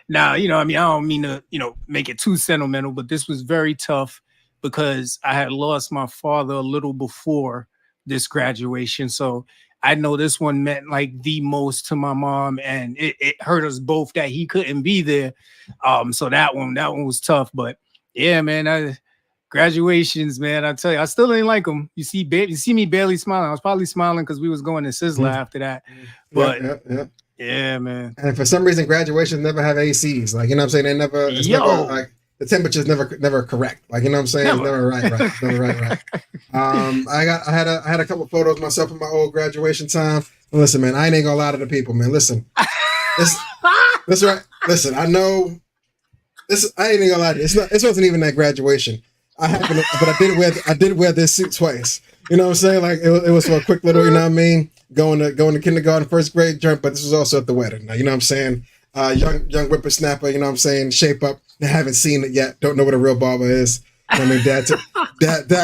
now, I don't mean to, make it too sentimental, but this was very tough because I had lost my father a little before this graduation. So I know this one meant like the most to my mom, and it hurt us both that he couldn't be there. So that one was tough. But yeah, man, graduations, man, I tell you, I still ain't like them. You see me barely smiling. I was probably smiling because we was going to Sizzler after that. But yeah, man. And for some reason, graduations never have ACs. Like, you know what I'm saying? They never, never like the temperature's never correct. Like, you know what I'm saying? Never. It's never right. I had a couple of photos myself in my old graduation time. But listen, man, I ain't gonna lie to the people, man. Listen, that's right. Listen, I know this. I ain't gonna lie to you. It wasn't even that graduation. But I did wear this suit twice. You know what I'm saying? Like it was for a quick little, you know what I mean? Going to kindergarten, first grade jump, but this was also at the wedding. Now, you know what I'm saying? Young whippersnapper, you know what I'm saying? Shape up. I haven't seen it yet. Don't know what a real barber is. I mean, dad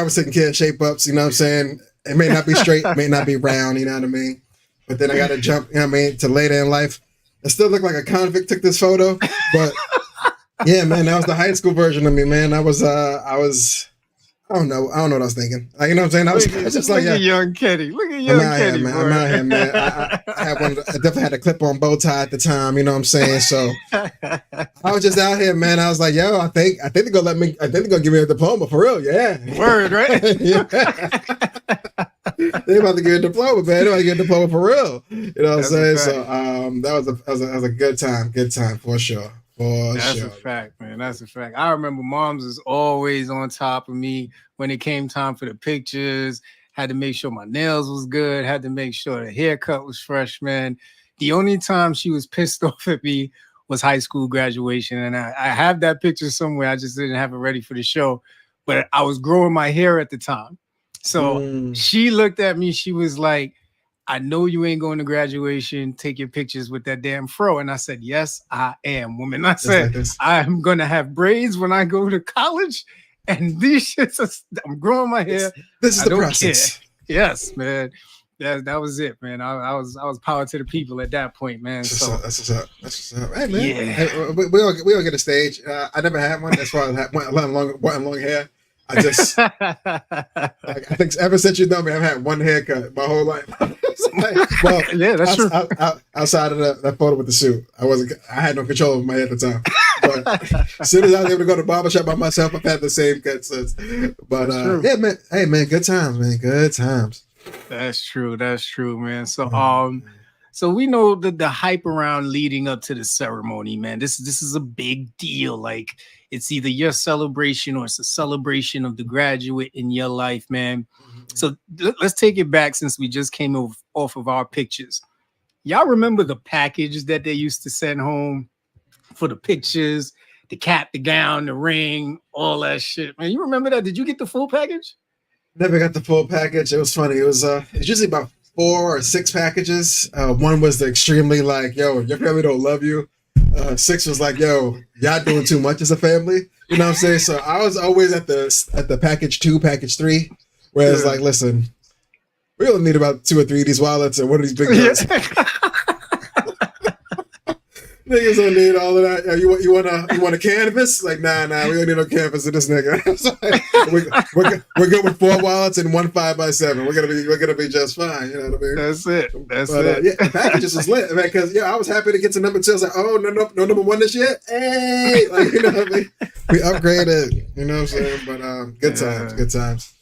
was taking care of shape ups, you know what I'm saying? It may not be straight, may not be round, you know what I mean? But then I got to jump, you know what I mean, to later in life. I still look like a convict took this photo, but yeah, man, that was the high school version of me, man. I don't know what I was thinking. Like, you know what I'm saying? I was just like, look at young Kenny. Look at young Kenny, man. I'm out here, man. I definitely had a clip-on bow tie at the time. You know what I'm saying? So I was just out here, man. I was like, yo, I think they're gonna they're gonna give me a diploma for real. Yeah. Word, right? Yeah. They about to get a diploma, man. They about to get a diploma for real. You know what I'm saying? So that was a good time for sure. That's a fact, man. That's a fact. I remember moms was always on top of me when it came time for the pictures. Had to make sure my nails was good. Had to make sure the haircut was fresh, man. The only time she was pissed off at me was high school graduation. And I have that picture somewhere. I just didn't have it ready for the show. But I was growing my hair at the time. So she looked at me. She was like, I know you ain't going to graduation. Take your pictures with that damn fro. And I said, yes, I am, woman. I said, I'm going to have braids when I go to college. And these shits, I'm growing my hair. This is the process. Care. Yes, man. That was it, man. I was power to the people at that point, man. That's what's up. Hey, man. Yeah. Hey, we all get a stage. I never had one. That's why I had long hair. I just, I think ever since you know me, I've had one haircut my whole life. Well, yeah, that's true. Outside of that photo with the suit, I had no control of my hair at the time. But as soon as I was able to go to the barbershop by myself, I've had the same cut since. But yeah, man. Hey, man, good times, man. Good times. That's true, man. So, so we know that the hype around leading up to the ceremony, man. This is a big deal. Like, it's either your celebration or it's a celebration of the graduate in your life, man. So let's take it back since we just came off of our pictures. Y'all remember the package that they used to send home for the pictures, the cap, the gown, the ring, all that shit, man? You remember that? Did you get the full package? Never got the full package. It was funny. It was usually about 4 or 6 packages. One was the extremely like, yo, your family don't love you. 6 was like, yo, y'all doing too much as a family. You know what I'm saying? So I was always at the package 2, package 3, where it's like, listen, we only need about 2 or 3 of these wallets and one of these big guns. You Niggas don't need all of that. You want a canvas? Like, nah, we don't need no canvas in this nigga. We're good with 4 wallets and 1 5x7. We're gonna be just fine. You know what I mean? That's it. That's it. Yeah, the packages was lit, man. Because I was happy to get to number 2. I was like, oh no number 1 this year. Hey, like, you know what I mean? We upgraded. You know what I'm saying? But good times.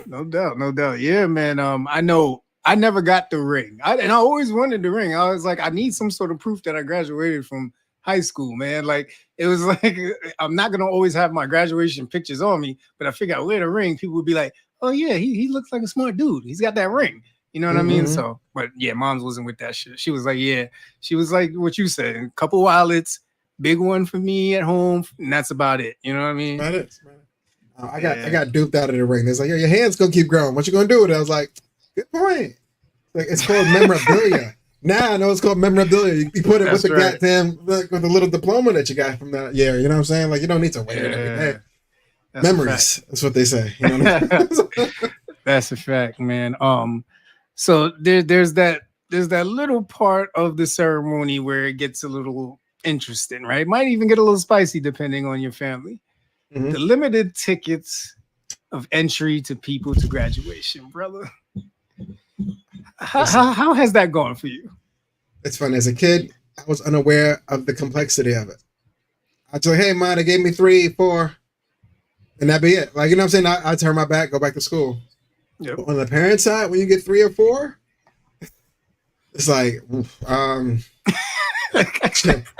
No doubt. Yeah, man. I know. I never got the ring. And I always wanted the ring. I was like, I need some sort of proof that I graduated from high school, man. Like, it was like, I'm not going to always have my graduation pictures on me, but I figure I wear the ring. People would be like, oh yeah, he looks like a smart dude. He's got that ring. You know what I mean? So, but yeah, mom's wasn't with that shit. She was like, yeah, she was like what you said, a couple wallets, big one for me at home. And that's about it. You know what I mean? That is, man. I got duped out of the ring. It's like, yo, your hand's going to keep growing. What you going to do with it? I was like, good point. Like, it's called memorabilia. Now I know it's called memorabilia. You put it with the goddamn, with the little diploma that you got from that year. You know what I'm saying? Like, you don't need to wear it every day. Memories. That's what they say. You know what I mean? That's a fact, man. So there's that little part of the ceremony where it gets a little interesting, right? Might even get a little spicy depending on your family. The limited tickets of entry to people to graduation, brother. How has that gone for you? It's funny. As a kid, I was unaware of the complexity of it. I'd say, hey, man, they gave me 3, 4, and that'd be it. Like, you know what I'm saying? I turn my back, go back to school. Yep. But on the parent side, when you get 3 or 4, it's like,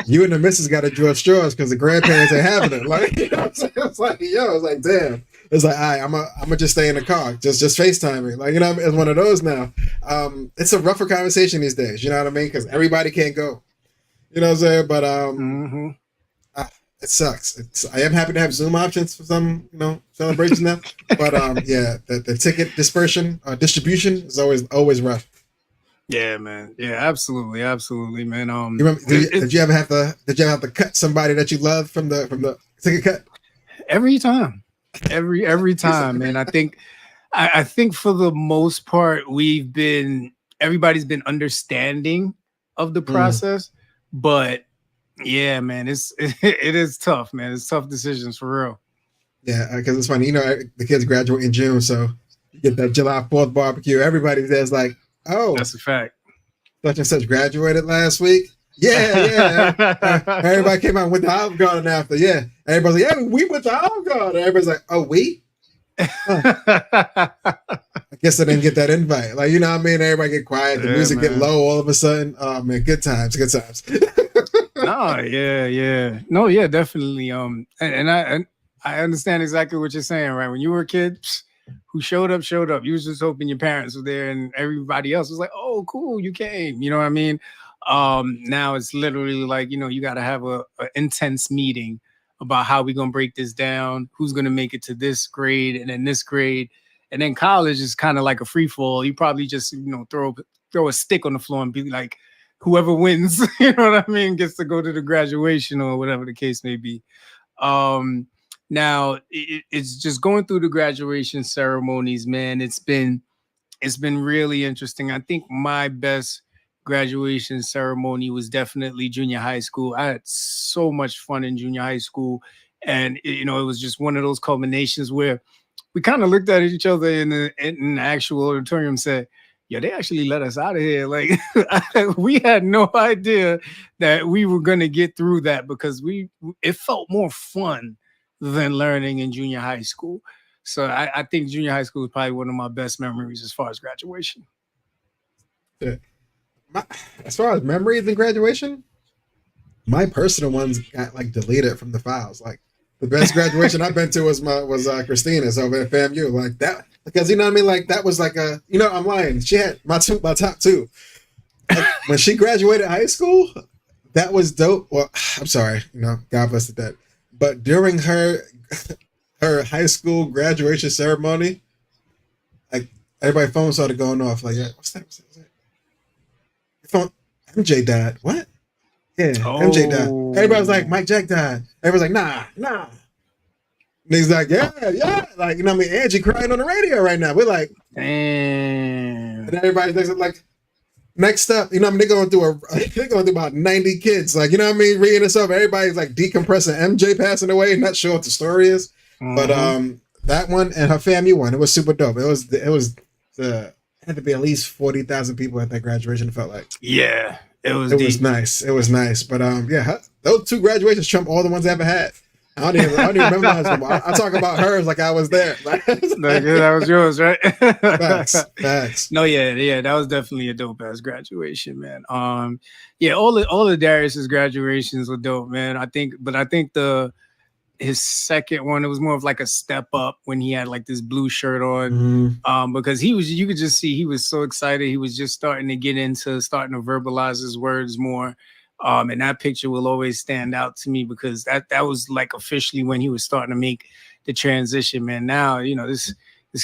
you and the missus got to draw straws because the grandparents ain't having it. Like, you know what I'm saying? It's like, damn. It's like, all right, I'm gonna just stay in the car, just FaceTime me. Like, you know, it's one of those now. It's a rougher conversation these days. You know what I mean? Because everybody can't go. You know what I'm saying? But it sucks. I am happy to have Zoom options for some, celebrations now. But yeah, the ticket distribution is always rough. Yeah, man. Yeah, absolutely, man. You remember, did you ever have to cut somebody that you love from the ticket cut? Every time, man. I think for the most part, everybody's been understanding of the process, but yeah, man, it is tough, man. It's tough decisions for real. Yeah, because it's funny, the kids graduate in June, so you get that July 4th barbecue. Everybody there's like, oh, that's a fact. Such and such graduated last week. Yeah. Everybody came out with the Olive Garden after. Yeah. Everybody's like, yeah, we went to Olive Garden. Everybody's like, oh, we? I guess I didn't get that invite. Like, you know what I mean? Everybody get quiet. The music get low all of a sudden. Oh, man, good times. No, yeah, definitely. And I understand exactly what you're saying, right? When you were a kid, who showed up. You was just hoping your parents were there and everybody else was like, oh, cool, you came. You know what I mean? Now it's literally like, you got to have a intense meeting about how we're going to break this down, who's going to make it to this grade and then this grade. And then college is kind of like a free fall. You probably just, throw a stick on the floor and be like, whoever wins, you know what I mean, gets to go to the graduation or whatever the case may be. Now it's just going through the graduation ceremonies, man. It's been really interesting. I think my best graduation ceremony was definitely junior high school. I had so much fun in junior high school, and it was just one of those culminations where we kind of looked at each other in the actual auditorium and said, yeah, they actually let us out of here. Like, we had no idea that we were going to get through that because it felt more fun than learning in junior high school. So I think junior high school is probably one of my best memories as far as graduation. Yeah. As far as memories in graduation, my personal ones got like deleted from the files. Like, the best graduation I've been to was Christina's over at FAMU. Like that, because you know what I mean? Like that was like I'm lying. She had my top 2. Like, when she graduated high school, that was dope. Well, I'm sorry, God bless the dead. But during her high school graduation ceremony, like everybody's phone started going off. Like, what's that? Your phone? MJ died. What? Yeah, MJ died. Everybody was like, Mike Jack died. Everybody's like, nah. And he's like, yeah. Like, you know what I mean? Angie crying on the radio right now. We're like, damn. And everybody thinks like, Next up, you know, I mean, they're going through about 90 kids, like, you know what I mean, reading this up. Everybody's like decompressing MJ passing away, not sure what the story is, but that one and her family one, it was super dope. It had to be at least 40,000 people at that graduation. It felt like, yeah, it was nice. It was nice, but yeah, those two graduations trump all the ones I ever had. I don't even remember I talk about hers like I was there. Like, that was yours, right? Facts. No, yeah, that was definitely a dope ass graduation, man. Yeah, all the Darius's graduations were dope, man. I think his second one, it was more of like a step up when he had like this blue shirt on, because you could just see he was so excited. He was just starting to verbalize his words more. And that picture will always stand out to me because that was like officially when he was starting to make the transition, man. Now, you know, this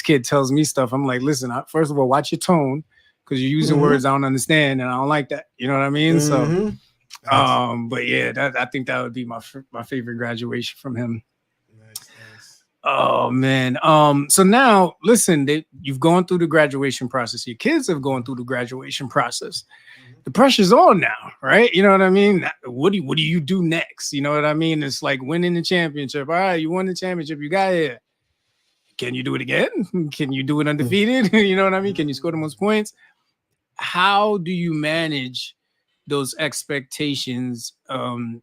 kid tells me stuff. I'm like, listen, first of all, watch your tone because you're using words I don't understand and I don't like that. You know what I mean? So, but yeah, I think that would be my favorite graduation from him. Nice. Oh man. So now listen, you've gone through the graduation process. Your kids have gone through the graduation process. The pressure's on now, right? You know what I mean? What do you do next? You know what I mean? It's like winning the championship. All right, you won the championship. You got it. Can you do it again? Can you do it undefeated? You know what I mean? Can you score the most points? How do you manage those expectations?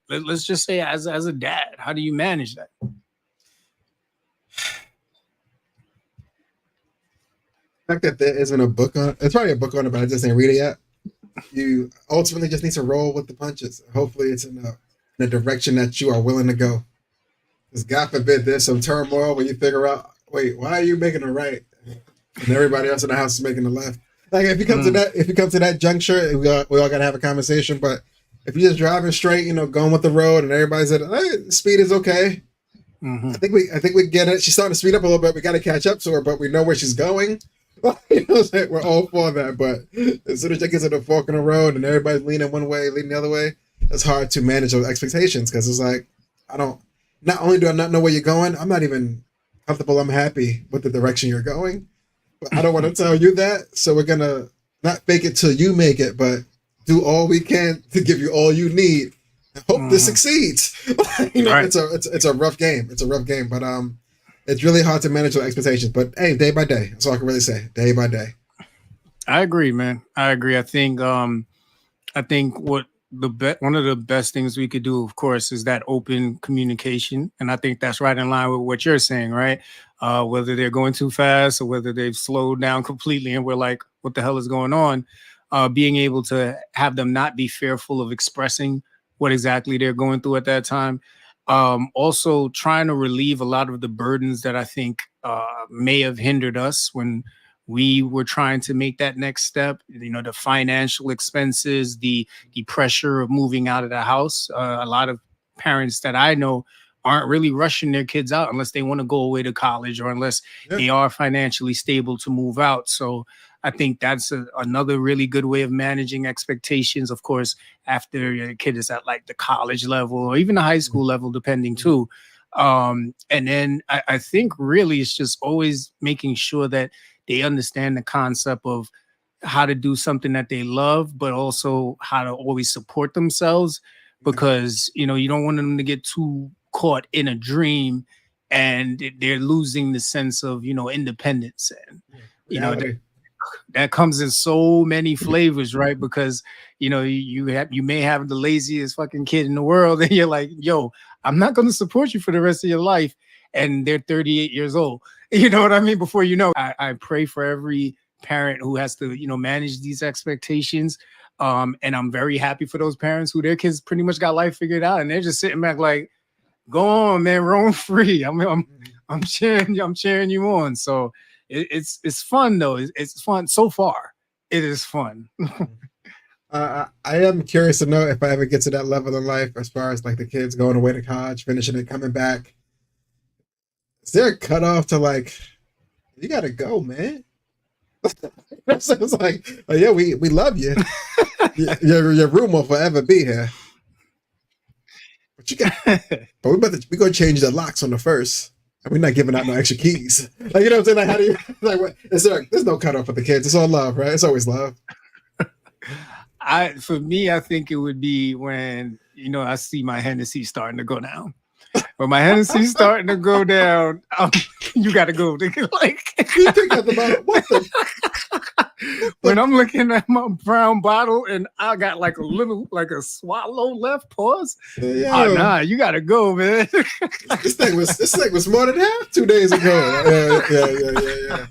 Let's just say as a dad, how do you manage that? The fact that there isn't a book on it, it's probably a book on it, but I just didn't read it yet. You ultimately just need to roll with the punches. Hopefully it's in a direction that you are willing to go. Because God forbid there's some turmoil when you figure out, wait, why are you making the right? And everybody else in the house is making the left. Like if you come to that juncture, we all gotta have a conversation. But if you're just driving straight, you know, going with the road and everybody's at speed is okay. I think we get it. She's starting to speed up a little bit. We gotta catch up to her, but we know where she's going. You know, we're all for that, but as soon as it gets to the fork in the road and everybody's leaning one way, leaning the other way, it's hard to manage those expectations because it's like not only do I not know where you're going, I'm not even comfortable. I'm happy with the direction you're going, but I don't want to tell you that. So we're gonna not fake it till you make it, but do all we can to give you all you need. And hope this succeeds. You know, right. It's a rough game. It's a rough game, but it's really hard to manage those expectations, but hey, day by day. That's all I can really say. Day by day. I agree, man. I agree. I think what one of the best things we could do, of course, is that open communication, and I think that's right in line with what you're saying, right? Whether they're going too fast or whether they've slowed down completely, and we're like, "What the hell is going on?" Being able to have them not be fearful of expressing what exactly they're going through at that time. Also trying to relieve a lot of the burdens that I think may have hindered us when we were trying to make that next step. You know, the financial expenses, the pressure of moving out of the house. A lot of parents that I know aren't really rushing their kids out unless they want to go away to college or unless they are financially stable to move out. So I think that's another really good way of managing expectations. Of course, after your kid is at like the college level or even the high school level, depending too. And then I think really it's just always making sure that they understand the concept of how to do something that they love, but also how to always support themselves, because, you know, you don't want them to get too caught in a dream and they're losing the sense of, you know, independence. And, you know, that comes in so many flavors, right? Because, you know, you may have the laziest fucking kid in the world and you're like, yo, I'm not going to support you for the rest of your life. And they're 38 years old. You know what I mean? Before you know, I pray for every parent who has to, you know, manage these expectations. And I'm very happy for those parents who their kids pretty much got life figured out and they're just sitting back like, go on, man, roam free. I'm cheering you on. So it's fun though. It's fun so far. It is fun. I am curious to know if I ever get to that level in life, as far as like the kids going away to college, finishing it, coming back. Is there a cutoff to like, you gotta go, man? So it's like, oh yeah, we love you. Your room will forever be here. But but we're gonna change the locks on the first. And we're not giving out no extra keys. Like, you know what I'm saying? Like, how do you like what there's no cutoff for the kids. It's all love, right? It's always love. For me, I think it would be when I see my Hennessy starting to go down. When my Hennessy's starting to go down, you got to go. Like You think of the bottle? What the? when I'm looking at my brown bottle and I got like a swallow left, pause. Yeah. Oh, nah, you got to go, man. This thing was more than half 2 days ago. Yeah.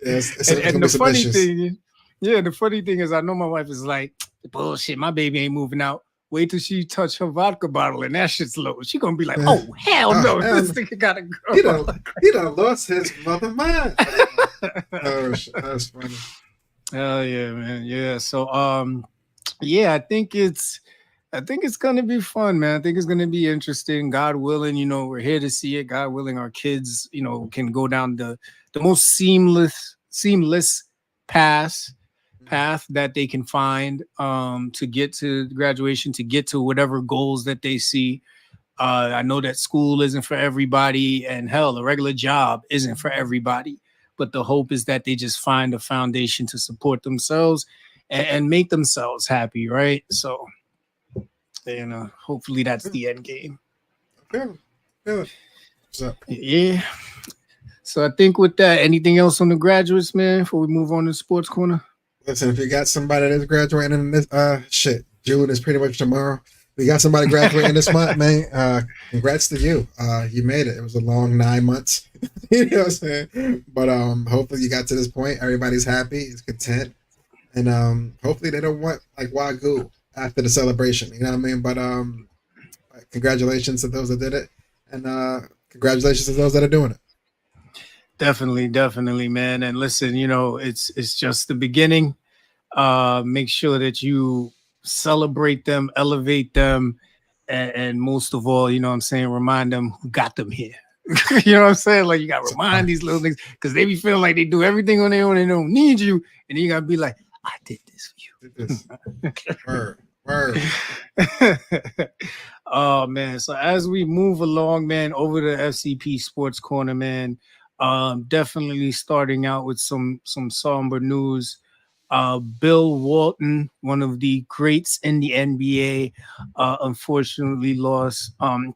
And the funny thing, the funny thing is, I know my wife is like, bullshit, my baby ain't moving out. Wait till she touch her vodka bottle and that shit's low. She gonna be like, oh, hell no, this thing gotta go. He done lost his mother mind. Oh, that's funny. Hell yeah, man. Yeah. So I think it's gonna be fun, man. I think it's gonna be interesting. God willing, we're here to see it. God willing, our kids, can go down the most seamless path that they can find to get to graduation, to get to whatever goals that they see. I know that school isn't for everybody, and hell, a regular job isn't for everybody. But the hope is that they just find a foundation to support themselves and make themselves happy, right? So, hopefully that's the end game. Yeah. So I think with that, anything else on the graduates, man, before we move on to Sports Corner? Listen, if you got somebody that's graduating in this, June is pretty much tomorrow. If you got somebody graduating this month, man, congrats to you. You made it. It was a long 9 months. You know what I'm saying? But hopefully you got to this point. Everybody's happy, is content. And hopefully they don't want like Wagyu after the celebration. You know what I mean? But congratulations to those that did it. And congratulations to those that are doing it. Definitely, man. And listen, it's just the beginning. Make sure that you celebrate them, elevate them, and most of all, remind them who got them here. You know what I'm saying? Like, you got to remind these little things because they be feeling like they do everything on their own and they don't need you. And then you got to be like, I did this for you. Word. Oh, man. So as we move along, man, over to FCP Sports Corner, man, definitely starting out with some somber news. Bill Walton, one of the greats in the NBA, unfortunately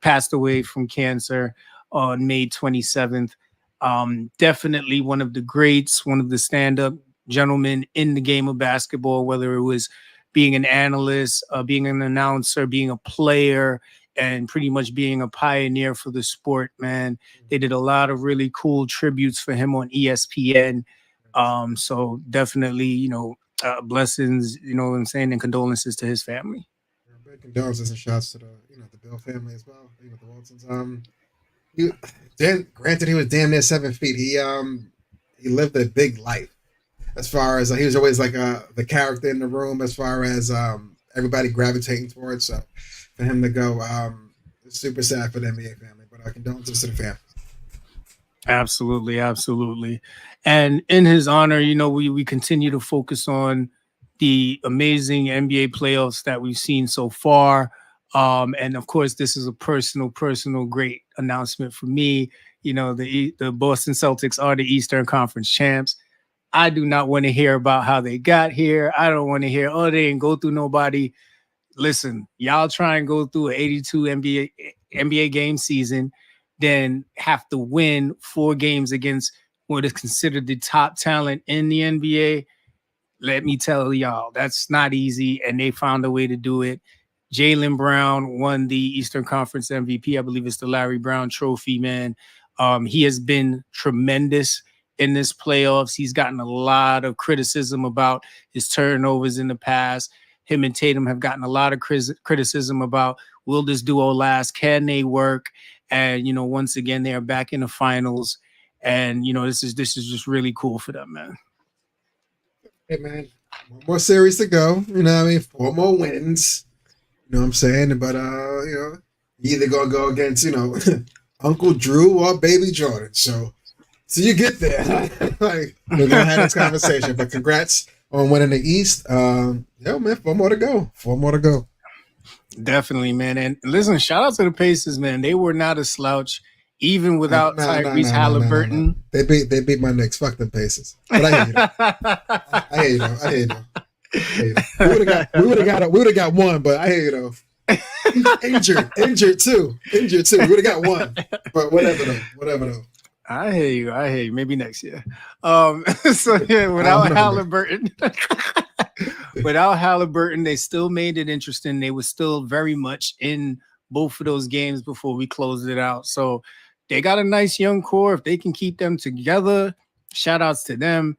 passed away from cancer on May 27th. Definitely one of the greats, one of the stand-up gentlemen in the game of basketball, whether it was being an analyst, being an announcer, being a player, and pretty much being a pioneer for the sport, man. They did a lot of really cool tributes for him on ESPN. So definitely, blessings, you know what I'm saying, and condolences to his family. Big condolences and shouts to the Bill family as well. The Waltons. Granted, he was damn near 7 feet. He lived a big life. As far as he was always like the character in the room. As far as everybody gravitating towards. So for him to go, it's super sad for the NBA family. But condolences to the family. Absolutely. And in his honor, we continue to focus on the amazing NBA playoffs that we've seen so far. And of course, this is a personal great announcement for me. The Boston Celtics are the Eastern Conference champs. I do not want to hear about how they got here. I don't want to hear, they didn't go through nobody. Listen, y'all try and go through an 82 NBA game season, then have to win 4 games against what is considered the top talent in the NBA. Let me tell y'all, that's not easy, and they found a way to do it. Jaylen Brown won the Eastern Conference MVP. I believe it's the Larry Brown Trophy, man. He has been tremendous in this playoffs. He's gotten a lot of criticism about his turnovers in the past. Him and Tatum have gotten a lot of criticism about, will this duo last? Can they work? And, once again, they are back in the finals. And, this is just really cool for them, man. Hey, man, 1 more series to go. You know what I mean? 4 more wins. You know what I'm saying? But, you either going to go against, Uncle Drew or Baby Jordan. So you get there. Like, we're going to have this conversation. But congrats on winning the East. Man, 4 more to go. 4 more to go. Definitely, man. And listen, shout out to the Pacers, man. They were not a slouch, even without Tyrese Halliburton. No. They beat my Knicks. Fuck them Pacers. But I hear you. I hear you. Hey, we would have got one, but I hear you though. Injured too. We would have got one, but whatever though. I hear you. Maybe next year. So yeah, without Halliburton, they still made it interesting. They were still very much in both of those games before we closed it out. So they got a nice young core. If they can keep them together, shout outs to them.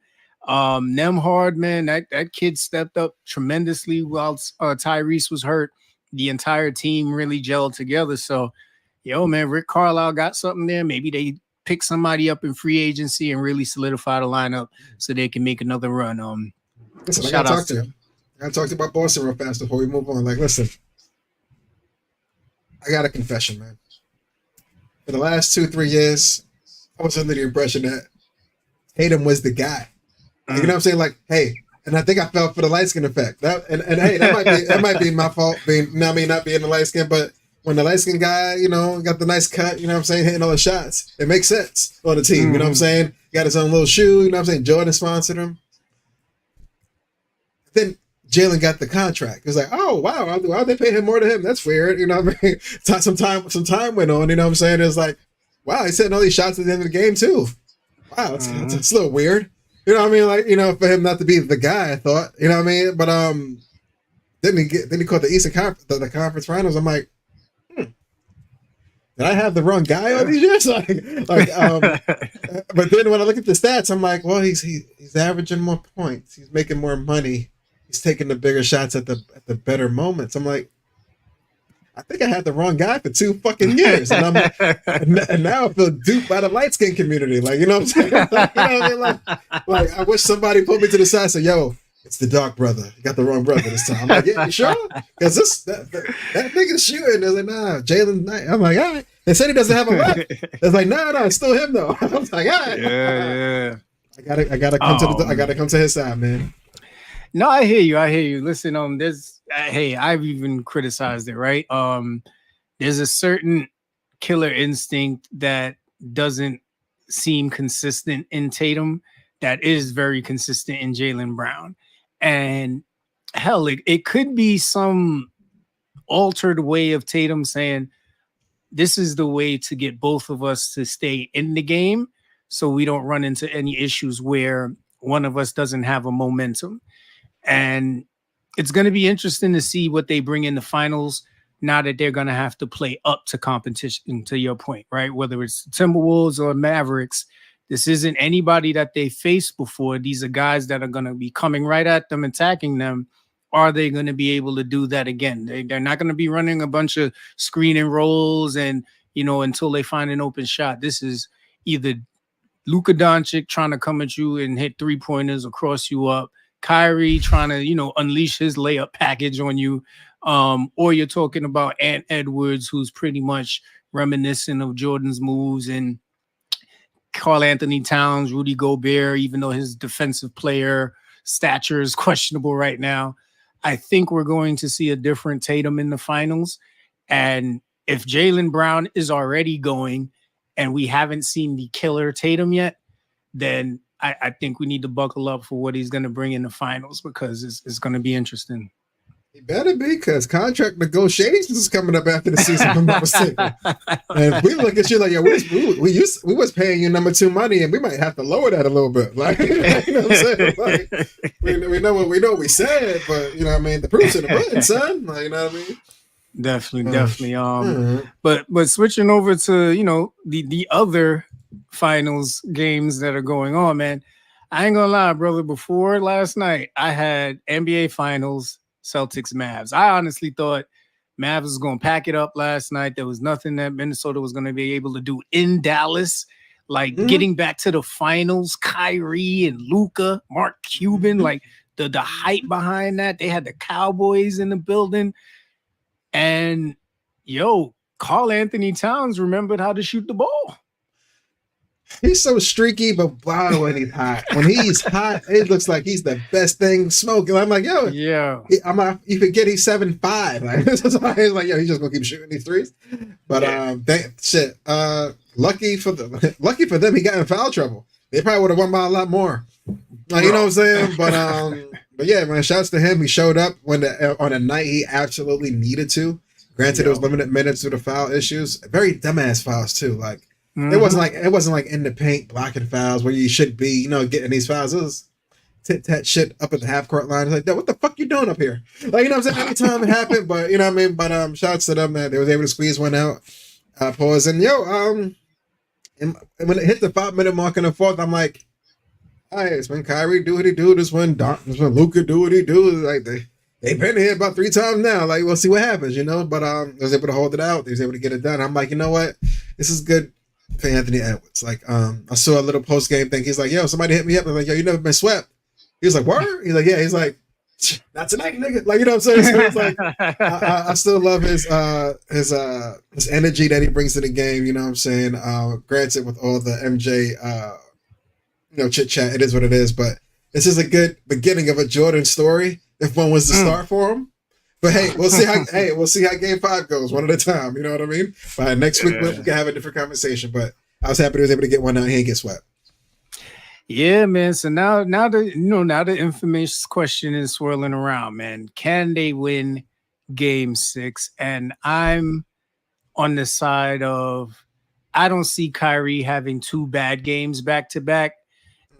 Nemhard, man, that kid stepped up tremendously whilst Tyrese was hurt. The entire team really gelled together. So, man, Rick Carlisle got something there. Maybe they pick somebody up in free agency and really solidify the lineup so they can make another run. Listen, I gotta talk to you about Boston real fast before we move on. Like, listen, I got a confession, man. For the last 2-3 years, I was under the impression that Tatum was the guy. Like, you know what I'm saying? Like, hey, and I think I fell for the light skin effect. Hey, that might be my fault not being the light skin, but when the light skin guy, got the nice cut, you know what I'm saying, hitting all the shots, it makes sense on the team, you know what I'm saying? Got his own little shoe, you know what I'm saying? Jordan sponsored him. Then Jalen got the contract. It was like, oh wow, why they pay him more than him? That's weird, you know what I mean? Some time went on, you know what I'm saying? It was like, wow, he's hitting all these shots at the end of the game too. Wow, it's a little weird. You know what I mean? Like, for him not to be the guy, I thought, you know what I mean? But then he caught the Eastern Conference, the conference finals. I'm like, did I have the wrong guy all these years? But then when I look at the stats, I'm like, well, he's averaging more points. He's making more money. He's taking the bigger shots at the better moments. I'm like, I think I had the wrong guy for 2 fucking years, and now I feel duped by the light skin community. Like, you know what I'm saying? Like, you know what I mean? Like I wish somebody put me to the side and said, "Yo, it's the dark brother. You got the wrong brother this time." I'm like, "Yeah, you sure?" Because that nigga's shooting. They're like, "Nah, Jalen." I'm like, "All right." They said he doesn't have a rep. It's like, "No, it's still him though." I was like, "All right." Yeah. I gotta come to his side, man. No, I hear you. Listen, I've even criticized it, right? There's a certain killer instinct that doesn't seem consistent in Tatum that is very consistent in Jaylen Brown. And hell, it could be some altered way of Tatum saying, this is the way to get both of us to stay in the game so we don't run into any issues where one of us doesn't have a momentum. And it's going to be interesting to see what they bring in the finals now that they're going to have to play up to competition, to your point, right? Whether it's Timberwolves or Mavericks, this isn't anybody that they faced before. These are guys that are going to be coming right at them, attacking them. Are they going to be able to do that again? They're not going to be running a bunch of screen and rolls and, until they find an open shot. This is either Luka Doncic trying to come at you and hit 3-pointers or cross you up, Kyrie trying to, unleash his layup package on you. Or you're talking about Ant Edwards, who's pretty much reminiscent of Jordan's moves, and Karl Anthony Towns, Rudy Gobert, even though his defensive player stature is questionable right now. I think we're going to see a different Tatum in the finals. And if Jaylen Brown is already going and we haven't seen the killer Tatum yet, then I think we need to buckle up for what he's going to bring in the finals, because it's going to be interesting. He better be, because contract negotiations is coming up after the season, if I'm not mistaken. And we look at you like, we was paying you number 2 money, and we might have to lower that a little bit. Like, you know what I'm saying? Like, we know what we said, but you know what I mean? The proof's in the pudding, son. Like, you know what I mean? Definitely. But switching over to, the other finals games that are going on, man, I ain't gonna lie, brother. Before last night, I had NBA Finals, Celtics, Mavs. I honestly thought Mavs was gonna pack it up last night. There was nothing that Minnesota was gonna be able to do in Dallas. Like getting back to the finals, Kyrie and Luka, Mark Cuban, like the hype behind that. They had the Cowboys in the building, and Karl Anthony Towns remembered how to shoot the ball. He's so streaky, but wow, when he's hot. When he's hot, it looks like he's the best thing smoking. I'm like, you forget he's 7'5". Like, he's like, he's just gonna keep shooting these threes. But lucky for them, he got in foul trouble. They probably would have won by a lot more. Like, you know what I'm saying? But But yeah, man, shouts to him. He showed up when on a night he absolutely needed to. Granted, it was limited minutes due to foul issues. Very dumbass fouls too. Like it wasn't like in the paint blocking fouls where you should be, getting these fouls. It was tit tat shit up at the half court line. It's like, what the fuck you doing up here? Like, you know what I'm saying? Anytime it happened, but you know what I mean? But shouts to them, man. They was able to squeeze one out. Pause. And and when it hit the 5-minute mark in the fourth, I'm like, all right, it's when Kyrie do what he do. This when Luka do what he do. Like they've been here about 3 times now. Like, we'll see what happens, But I was able to hold it out. They was able to get it done. I'm like, you know what? This is good for Anthony Edwards. Like, I saw a little post game thing. He's like, yo, somebody hit me up. I'm like, yo, you never been swept. He was like, word? He's like, yeah. He's like, not tonight, nigga. Like, you know what I'm saying? So it's like, I still love his energy that he brings to the game. You know what I'm saying? Granted, with all the MJ, chit chat, it is what it is. But this is a good beginning of a Jordan story. If one was to start for him, but we'll see how Game 5 goes one at a time. You know what I mean? By next week we can have a different conversation. But I was happy he was able to get one out. He didn't get swept. Yeah, man. So now the infamous question is swirling around, man. Can they win Game 6? And I'm on the side of I don't see Kyrie having 2 bad games back to back.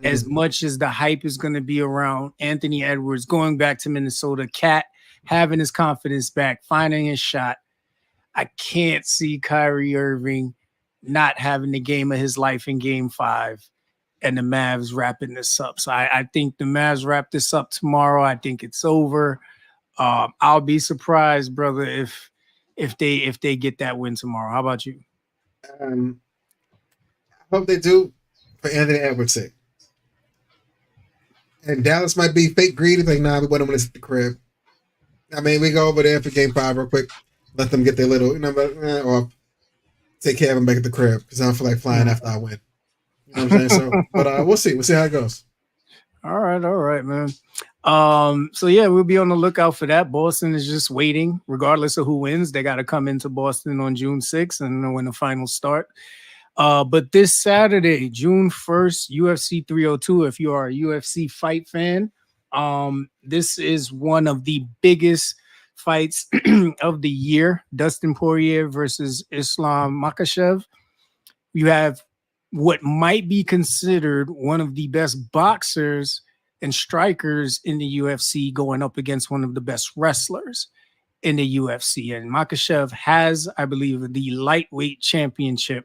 As much as the hype is going to be around Anthony Edwards going back to Minnesota, Cat having his confidence back, finding his shot, I can't see Kyrie Irving not having the game of his life in Game 5. And the Mavs wrapping this up. So I think the Mavs wrap this up tomorrow. I think it's over. I'll be surprised, brother, if they get that win tomorrow. How about you? I hope they do for Anthony Edwards' sake. And Dallas might be fake greedy. Like, nah, we want them to sit the crib. I mean, we go over there for Game 5 real quick. Let them get their little, or take care of them back at the crib because I don't feel like flying after I win. You know what I'm saying? So, but we'll see. We'll see how it goes. All right, man. So yeah, we'll be on the lookout for that. Boston is just waiting, regardless of who wins. They got to come into Boston on June 6th and know when the finals start. But this Saturday, June 1st, UFC 302. If you are a UFC fight fan, this is one of the biggest fights of the year. Dustin Poirier versus Islam Makhachev. You have what might be considered one of the best boxers and strikers in the UFC going up against one of the best wrestlers in the UFC. And Makhachev has, I believe, the lightweight championship.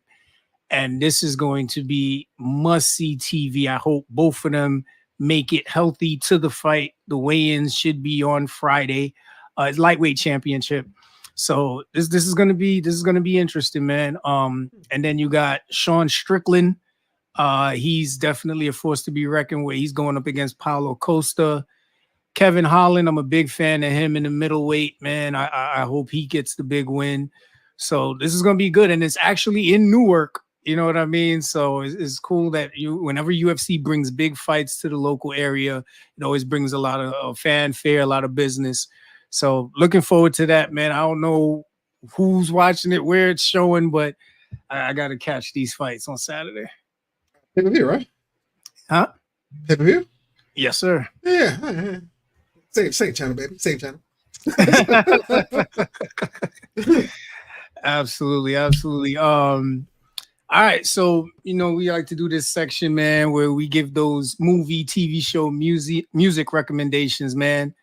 And this is going to be must-see TV. I hope both of them make it healthy to the fight. The weigh-ins should be on Friday. Lightweight championship. So this is gonna be interesting, man. And then you got Sean Strickland. He's definitely a force to be reckoned with. He's going up against Paulo Costa. Kevin Holland, I'm a big fan of him in the middleweight, man. I hope he gets the big win. So this is gonna be good, and it's actually in Newark. You know what I mean? So it's cool that whenever UFC brings big fights to the local area, it always brings a lot of fanfare, a lot of business. So looking forward to that, man. I don't know who's watching it, where it's showing, but I got to catch these fights on Saturday. Pay-per-view, right? Huh? Pay-per-view? Yes, sir. Yeah. Same channel, baby. Same channel. Absolutely. All right, so we like to do this section, man, where we give those movie, TV show, music recommendations, man.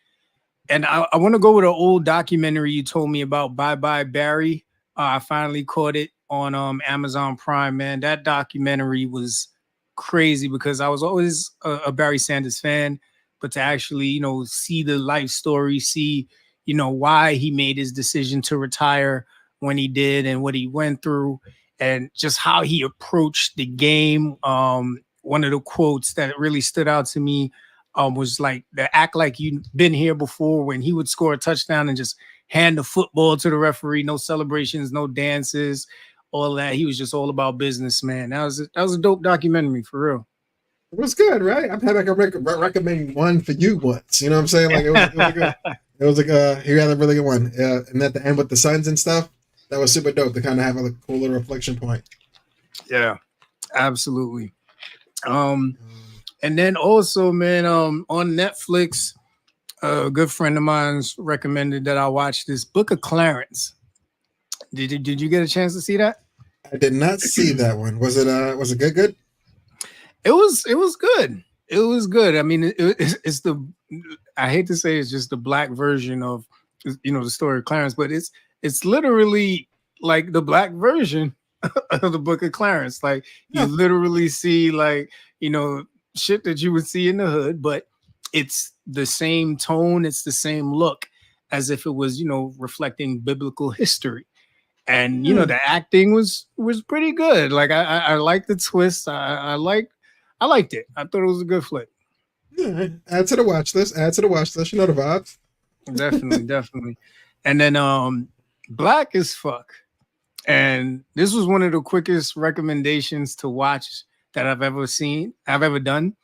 And I want to go with an old documentary you told me about, Bye Bye Barry. I finally caught it on Amazon Prime, man. That documentary was crazy because I was always a Barry Sanders fan, but to actually, see the life story, see, why he made his decision to retire when he did and what he went through and just how he approached the game. One of the quotes that really stood out to me was like, the act like you've been here before, when he would score a touchdown and just hand the football to the referee, no celebrations, no dances, all that. He was just all about business, man. That was a dope documentary for real. It was good, right? I've had like a recommend one for you once. You know what I'm saying? Like it was good. He had a really good one. And at the end with the Suns and stuff, that was super dope to kind of have a cool little reflection point. Yeah, absolutely. And then also, man, on Netflix, A good friend of mine's recommended that I watch this Book of Clarence. Did you get a chance to see that? I did not see that one. Was it good? It was good. It was good. I mean, it's the, I hate to say it's just the black version of, the story of Clarence, but it's literally like the black version of the Book of Clarence. Like you literally see like, shit that you would see in the hood, but it's the same tone, it's the same look as if it was, reflecting biblical history. And the acting was pretty good. Like I liked the twist. I liked it. I thought it was a good flick. Yeah, add to the watch list. You know the vibes. Definitely. And then Black as Fuck. And this was one of the quickest recommendations to watch that I've ever done.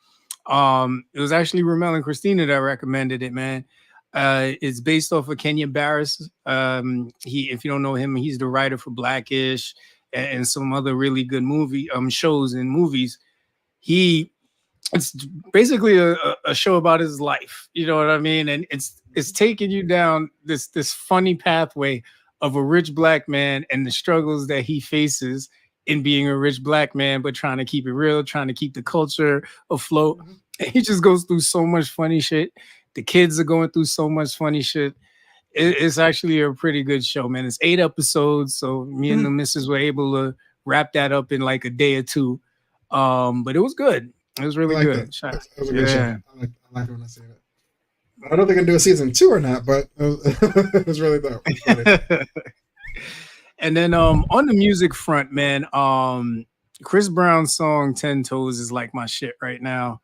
It was actually Ramel and Christina that recommended it, man. It's based off of Kenya Barris. If you don't know him, he's the writer for Blackish and some other really good shows and movies. It's basically a show about his life. You know what I mean? And it's taking you down this funny pathway of a rich black man and the struggles that he faces in being a rich black man, but trying to keep it real, trying to keep the culture afloat. And he just goes through so much funny shit. The kids are going through so much funny shit. It's actually a pretty good show, man. It's 8 episodes, so me and the missus were able to wrap that up in like a day or two. But it was good. It was really good. It was a good show. I like it when I see it. I don't know if they're gonna do a season 2 or not, but it was really dope. And then on the music front, man, Chris Brown's song 10 Toes is like my shit right now.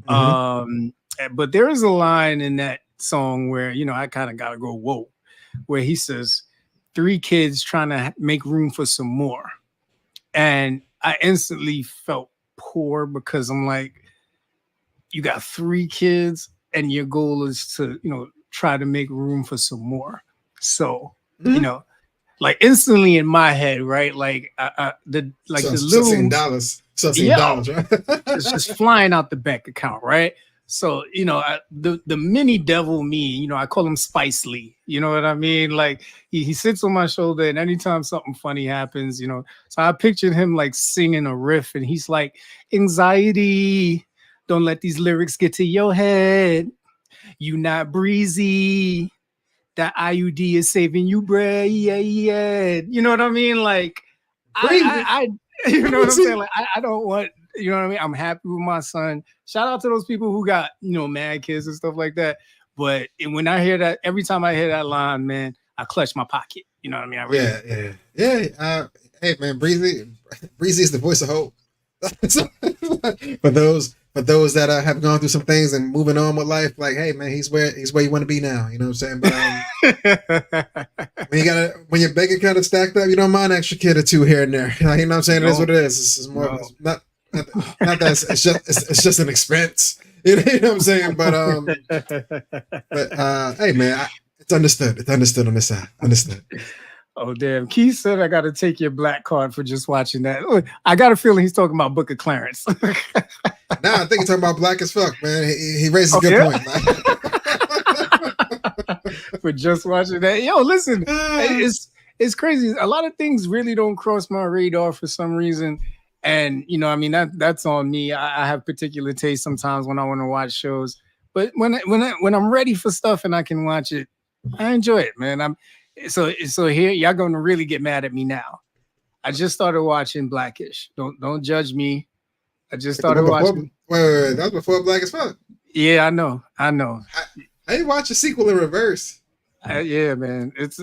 But there is a line in that song where, I kind of gotta go, whoa, where he says 3 kids trying to make room for some more. And I instantly felt poor because I'm like, you got 3 kids and your goal is to, try to make room for some more. So, like instantly in my head, right? Like the little dollars, right? It's just flying out the bank account, right? So, the mini devil me, I call him Spice Lee. You know what I mean? Like he sits on my shoulder and anytime something funny happens, so I pictured him like singing a riff and he's like, anxiety, don't let these lyrics get to your head. You not breezy. That IUD is saving you bread. Yeah. You know what I mean? Like, I you know what I'm saying? Like, I don't want, you know what I mean? I'm happy with my son. Shout out to those people who got, mad kids and stuff like that. But when I hear that, every time I hear that line, man, I clutch my pocket. You know what I mean? Yeah. Hey, man, Breezy is the voice of hope. for those that have gone through some things and moving on with life, like, hey, man, he's where you want to be now. You know what I'm saying? But when your bank account is stacked up, you don't mind an extra kid or 2 here and there. Like, you know what I'm saying? It is what it is. It's more not that it's just an expense. You know what I'm saying? But hey, man, it's understood. It's understood on this side. Understood. Oh, damn. Keith said I got to take your black card for just watching that. I got a feeling he's talking about Book of Clarence. Nah, I think he's talking about Black as Fuck, man. He raised a good point, man. For just watching that. Yo, listen, it's crazy. A lot of things really don't cross my radar for some reason. And, that's on me. I have particular taste sometimes when I want to watch shows. But when I'm ready for stuff and I can watch it, I enjoy it, man. So here y'all gonna really get mad at me now. I just started watching Blackish. Don't judge me. I just started watching. Wait, that was before Black as Fuck. Yeah, I know. I didn't watch a sequel in reverse. Yeah, man, it's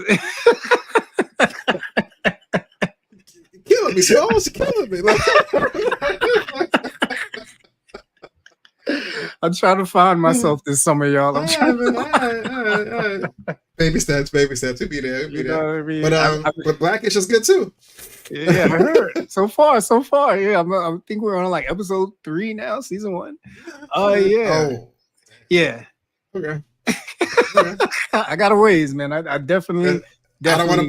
killing me. She almost killing me. Like, I'm trying to find myself this summer, y'all. I'm trying. All right. Baby steps. We'll be there. Know what I mean? But Blackish is good too. Yeah, I heard. So far. Yeah, I think we're on like episode 3 now, season 1. Yeah. Oh. Yeah. Okay. I got a ways, man. I definitely. I don't want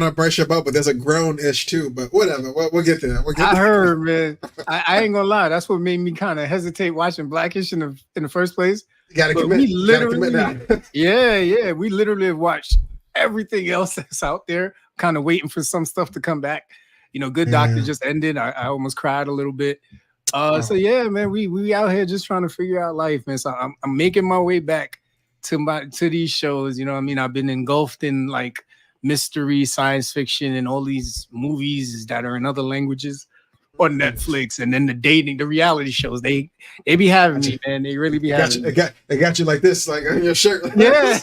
to brush your butt, but there's a grown-ish too. But whatever, we'll get there. I heard, man. I ain't gonna lie. That's what made me kind of hesitate watching Blackish in the first place. You gotta But commit. we You gotta commit literally, now. yeah, we literally have watched everything else that's out there, kind of waiting for some stuff to come back. You know, Good Doctor Yeah. just ended. I almost cried a little bit. So Oh, yeah, man, we out here just trying to figure out life, man. So I'm making my way back to these shows. You know what I mean? I've been engulfed in like mystery, science fiction, and all these movies that are in other languages on Netflix, and then the reality shows. They be having me, man. They really be having me. They got you like this, like on your shirt. Yeah.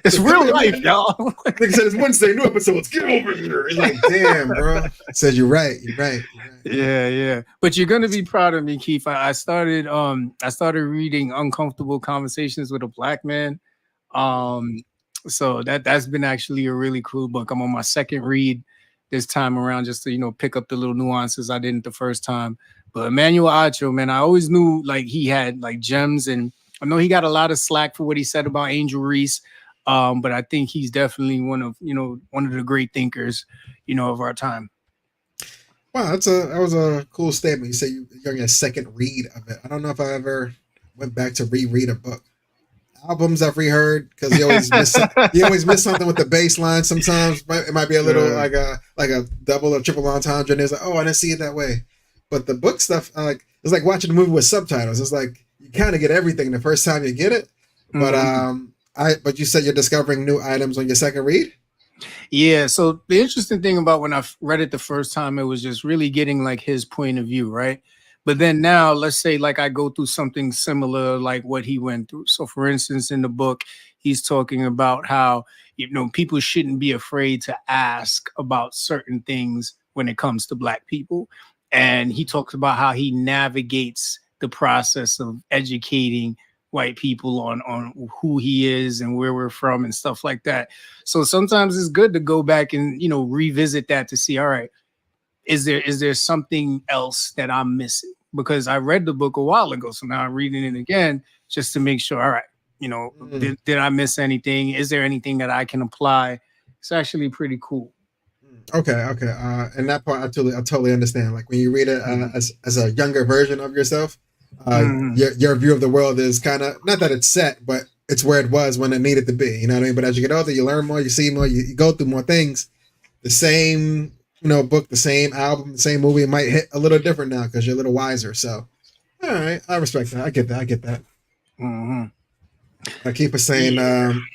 It's real life, y'all. Nigga said it's Wednesday, new episodes. Get over here. It's like, damn, bro. Said you're right. You're right. Yeah. But you're gonna be proud of me, Keith. I started reading Uncomfortable Conversations with a Black Man. So that's been actually a really cool book. I'm on my second read this time around, just to, you know, pick up the little nuances I didn't the first time. But Emmanuel Acho, man, I always knew like he had like gems, and I know he got a lot of slack for what he said about Angel Reese. But I think he's definitely one of the great thinkers, you know, of our time. Wow, that was a cool statement. You say you're on your second read of it. I don't know if I ever went back to reread a book. Albums I've reheard because you always miss something with the bass line. Sometimes it might be a little like a double or triple entendre, and it's like, oh, I didn't see it that way. But the book stuff, it's like watching a movie with subtitles. It's like you kind of get everything the first time you get it. But but you said you're discovering new items on your second read. Yeah. So the interesting thing about when I read it the first time, it was just really getting like his point of view, right? But then now, let's say like I go through something similar, like what he went through. So, for instance, in the book, he's talking about how, you know, people shouldn't be afraid to ask about certain things when it comes to Black people. And he talks about how he navigates the process of educating white people on who he is and where we're from and stuff like that. So sometimes it's good to go back and, you know, revisit that to see, all right, is there something else that I'm missing? Because I read the book a while ago, so now I'm reading it again just to make sure, all right, you know, did I miss anything? Is there anything that I can apply? It's actually pretty cool. Okay. And that part I totally understand. Like when you read it as a younger version of yourself, your view of the world is kind of, not that it's set, but it's where it was when it needed to be. You know what I mean? But as you get older, you learn more, you see more, you go through more things. The same, you know, book, the same album, the same movie, it might hit a little different now because you're a little wiser. So, all right, I respect that. I get that. Keith was saying,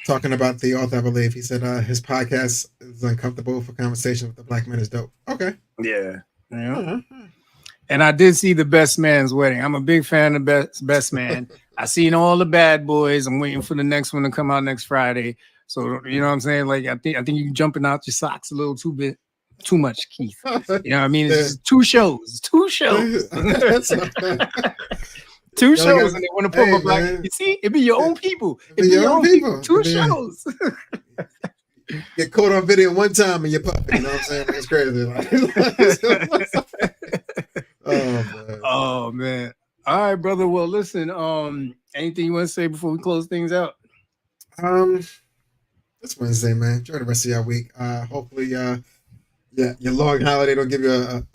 talking about the author, I believe he said his podcast is uncomfortable for conversation with the Black man is dope. Okay. Yeah. And I did see The Best Man's Wedding. I'm a big fan of Best Man. I seen all the Bad Boys. I'm waiting for the next one to come out next Friday. So you know what I'm saying? Like I think you're jumping out your socks a little too much, Keith. You know what I mean? It's just two shows. Two shows, and they want to put my Black. You see, it be your own people. It be your own people. Two shows. Get caught on video one time and you're puppet. You know what I'm saying? It's crazy. Oh man. All right, brother. Well, listen. Anything you want to say before we close things out? It's Wednesday, man. Enjoy the rest of your week. Hopefully, your long holiday don't give you a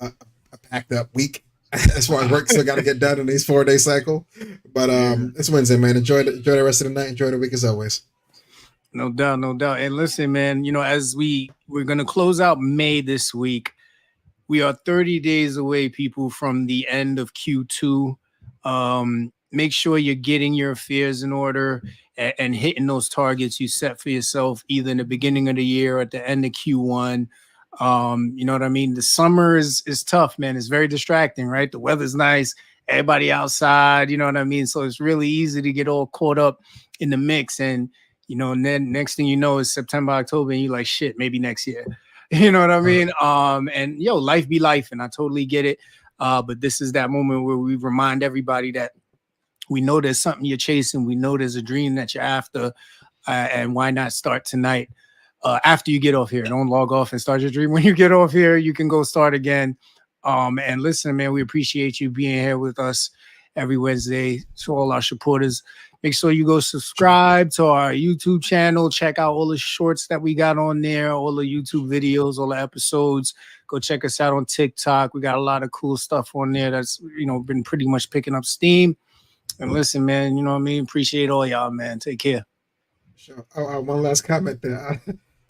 packed up week as far as work still got to get done in these 4-day cycle. But it's Wednesday, man. Enjoy the rest of the night. Enjoy the week as always. No doubt. And listen, man. You know, as we're gonna close out May this week, we are 30 days away, people, from the end of Q2. Make sure you're getting your affairs in order and hitting those targets you set for yourself, either in the beginning of the year or at the end of Q1. You know what I mean? The summer is tough, man. It's very distracting, right? The weather's nice, everybody outside, you know what I mean? So it's really easy to get all caught up in the mix. And, you know, and then next thing you know is September, October, and you're like, shit, maybe next year. You know what I mean? And life be life, and I totally get it. But this is that moment where we remind everybody that we know there's something you're chasing. We know there's a dream that you're after. And why not start tonight? After you get off here, don't log off and start your dream. When you get off here, you can go start again. And listen, man, we appreciate you being here with us every Wednesday. To all our supporters, make sure you go subscribe to our YouTube channel. Check out all the shorts that we got on there, all the YouTube videos, all the episodes. Go check us out on TikTok. We got a lot of cool stuff on there that's, you know, been pretty much picking up steam. And listen, man, you know what I mean? Appreciate all y'all, man. Take care. Sure. One last comment there.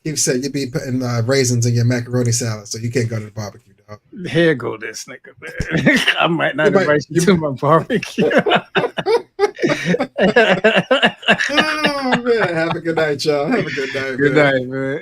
Keith said you be putting raisins in your macaroni salad, so you can't go to the barbecue, dog. Here go this nigga, man. I might not invite you to my barbecue. Oh man, have a good night, y'all. Have a good night. Good night, man.